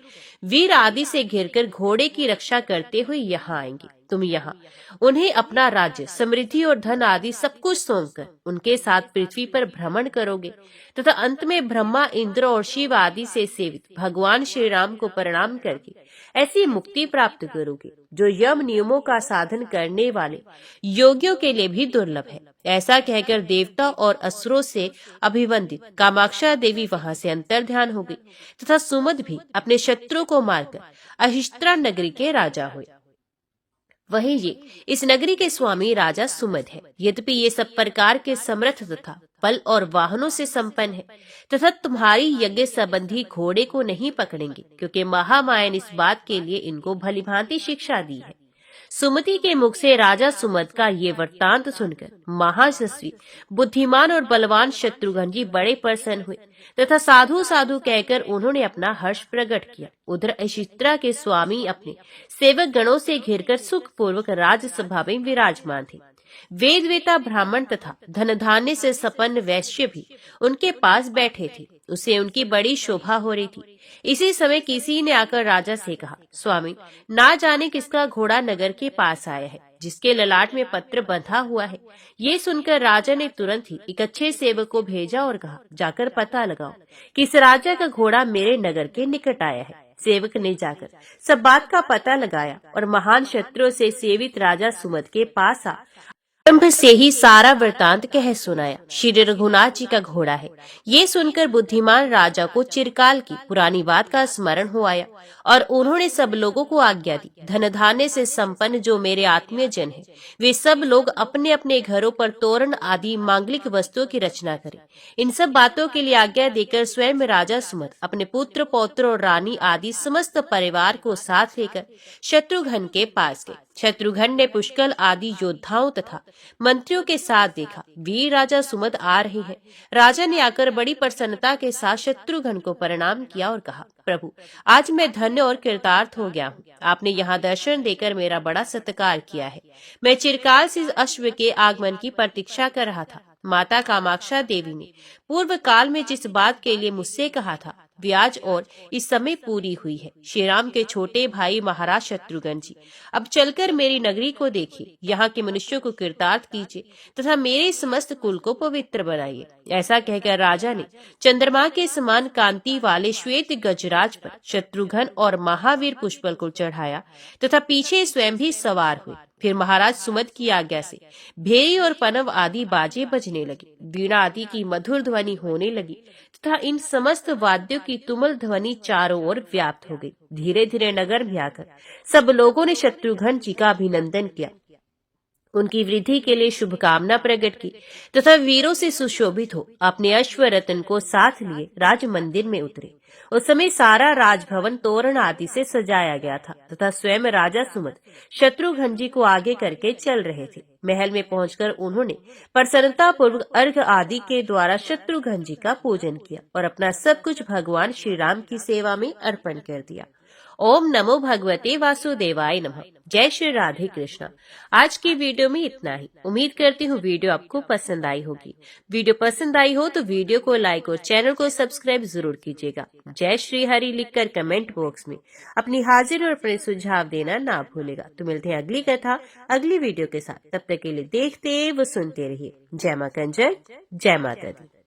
वीर आदि से घिरकर घोड़े की रक्षा करते हुए यहाँ आएंगे। तुम यहाँ उन्हें अपना राज्य, समृद्धि और धन आदि सब कुछ सौंपकर उनके साथ पृथ्वी पर भ्रमण करोगे तथा अंत में ब्रह्मा, इंद्र और शिव आदि से सेवित भगवान श्री राम को प्रणाम करके ऐसी मुक्ति प्राप्त करोगे जो यम नियमों का साधन करने वाले योगियों के लिए भी दुर्लभ है। ऐसा कहकर देवता और असुरों से अभिवंदित कामाक्षा देवी वहां से अंतर्ध्यान हो गई तथा सुमद भी अपने शत्रु को मारकर अहिष्त्रा नगरी के राजा हुए। वही ये इस नगरी के स्वामी राजा सुमद है। यद्यपि ये सब प्रकार के समर्थ तथा बल और वाहनों से संपन्न है तथा तुम्हारी यज्ञ संबंधी घोड़े को नहीं पकड़ेंगे, क्योंकि महामाया ने इस बात के लिए इनको भलीभांति शिक्षा दी है। सुमति के मुख से राजा सुमद का ये वृत्तांत सुनकर महायशस्वी, बुद्धिमान और बलवान शत्रुघ्न जी बड़े प्रसन्न हुए तथा साधु साधु कहकर उन्होंने अपना हर्ष प्रकट किया। उधर अशित्रा के स्वामी अपने सेवक गणों से घिरकर सुखपूर्वक राजसभा में विराजमान थे। वेद वेता ब्राह्मण तथा धन धान्य से संपन्न वैश्य भी उनके पास बैठे थे। उसे उनकी बड़ी शोभा हो रही थी। इसी समय किसी ने आकर राजा से कहा, स्वामी, ना जाने किसका घोड़ा नगर के पास आया है, जिसके ललाट में पत्र बंधा हुआ है। ये सुनकर राजा ने तुरंत ही एक अच्छे सेवक को भेजा और कहा, जाकर पता लगाओ कि इस राजा का घोड़ा मेरे नगर के निकट आया है। सेवक ने जाकर सब बात का पता लगाया और महान शत्रुओं से सेवित राजा सुमद के पास आरंभ से ही सारा वृतांत कह सुनाया। श्री रघुनाथ जी का घोड़ा है। ये सुनकर बुद्धिमान राजा को चिरकाल की पुरानी बात का स्मरण हो आया और उन्होंने सब लोगों को आज्ञा दी, धन धान्य से संपन्न जो मेरे आत्मीय जन है, वे सब लोग अपने अपने घरों पर तोरण आदि मांगलिक वस्तुओं की रचना करें। इन सब बातों के लिए आज्ञा देकर स्वयं राजा सुमद अपने पुत्र, पौत्र और रानी आदि समस्त परिवार को साथ लेकर शत्रुघ्न के पास गए। शत्रुघ्न ने पुष्कल आदि योद्धाओं तथा मंत्रियों के साथ देखा, वीर राजा सुमद आ रहे हैं। राजा ने आकर बड़ी प्रसन्नता के साथ शत्रुघ्न को प्रणाम किया और कहा, प्रभु, आज मैं धन्य और कृतार्थ हो गया हूँ। आपने यहाँ दर्शन देकर मेरा बड़ा सत्कार किया है। मैं चिरकाल से इस अश्व के आगमन की प्रतीक्षा कर रहा था। माता कामाक्षा देवी ने पूर्व काल में जिस बात के लिए मुझसे कहा था, ब्याज और इस समय पूरी हुई है। श्री राम के छोटे भाई महाराज शत्रुघ्न जी, अब चलकर मेरी नगरी को देखिए, यहाँ के मनुष्यों को कृतार्थ कीजिए तथा मेरे समस्त कुल को पवित्र बनाइए। ऐसा कहकर राजा ने चंद्रमा के समान कांति वाले श्वेत गजराज पर शत्रुघ्न और महावीर पुष्पल को चढ़ाया तथा पीछे स्वयं भी सवार हुए। फिर महाराज सुमद की आज्ञा से भेरी और पनव आदि बाजे बजने लगे, वीणा आदि की मधुर ध्वनि होने लगी तथा इन समस्त वाद्यों की तुमुल ध्वनि चारों ओर व्याप्त हो गई। धीरे धीरे नगर में आकर सब लोगों ने शत्रुघ्न जी का अभिनंदन किया, उनकी वृद्धि के लिए शुभकामना प्रकट की तथा वीरों से सुशोभित हो अपने अश्व रत्न को साथ लिए राज मंदिर में उतरे। उस समय सारा राजभवन तोरण आदि से सजाया गया था तथा स्वयं राजा सुमद शत्रुघ्न जी को आगे करके चल रहे थे। महल में पहुंचकर उन्होंने प्रसन्नता पूर्वक अर्घ आदि के द्वारा शत्रुघ्न जी का पूजन किया और अपना सब कुछ भगवान श्री राम की सेवा में अर्पण कर दिया। ओम नमो भगवते वासुदेवाय नमः। जय श्री राधे कृष्णा। आज की वीडियो में इतना ही। उम्मीद करती हूँ वीडियो आपको पसंद आई होगी। वीडियो पसंद आई हो तो वीडियो को लाइक और चैनल को सब्सक्राइब जरूर कीजिएगा। जय श्री हरि लिखकर कमेंट बॉक्स में अपनी हाजिर और अपने सुझाव देना ना भूलेगा। तो मिलते हैं अगली कथा अगली वीडियो के साथ। तब तक के लिए देखते व सुनते रहिए। जय मां कंजर, जय माता दी।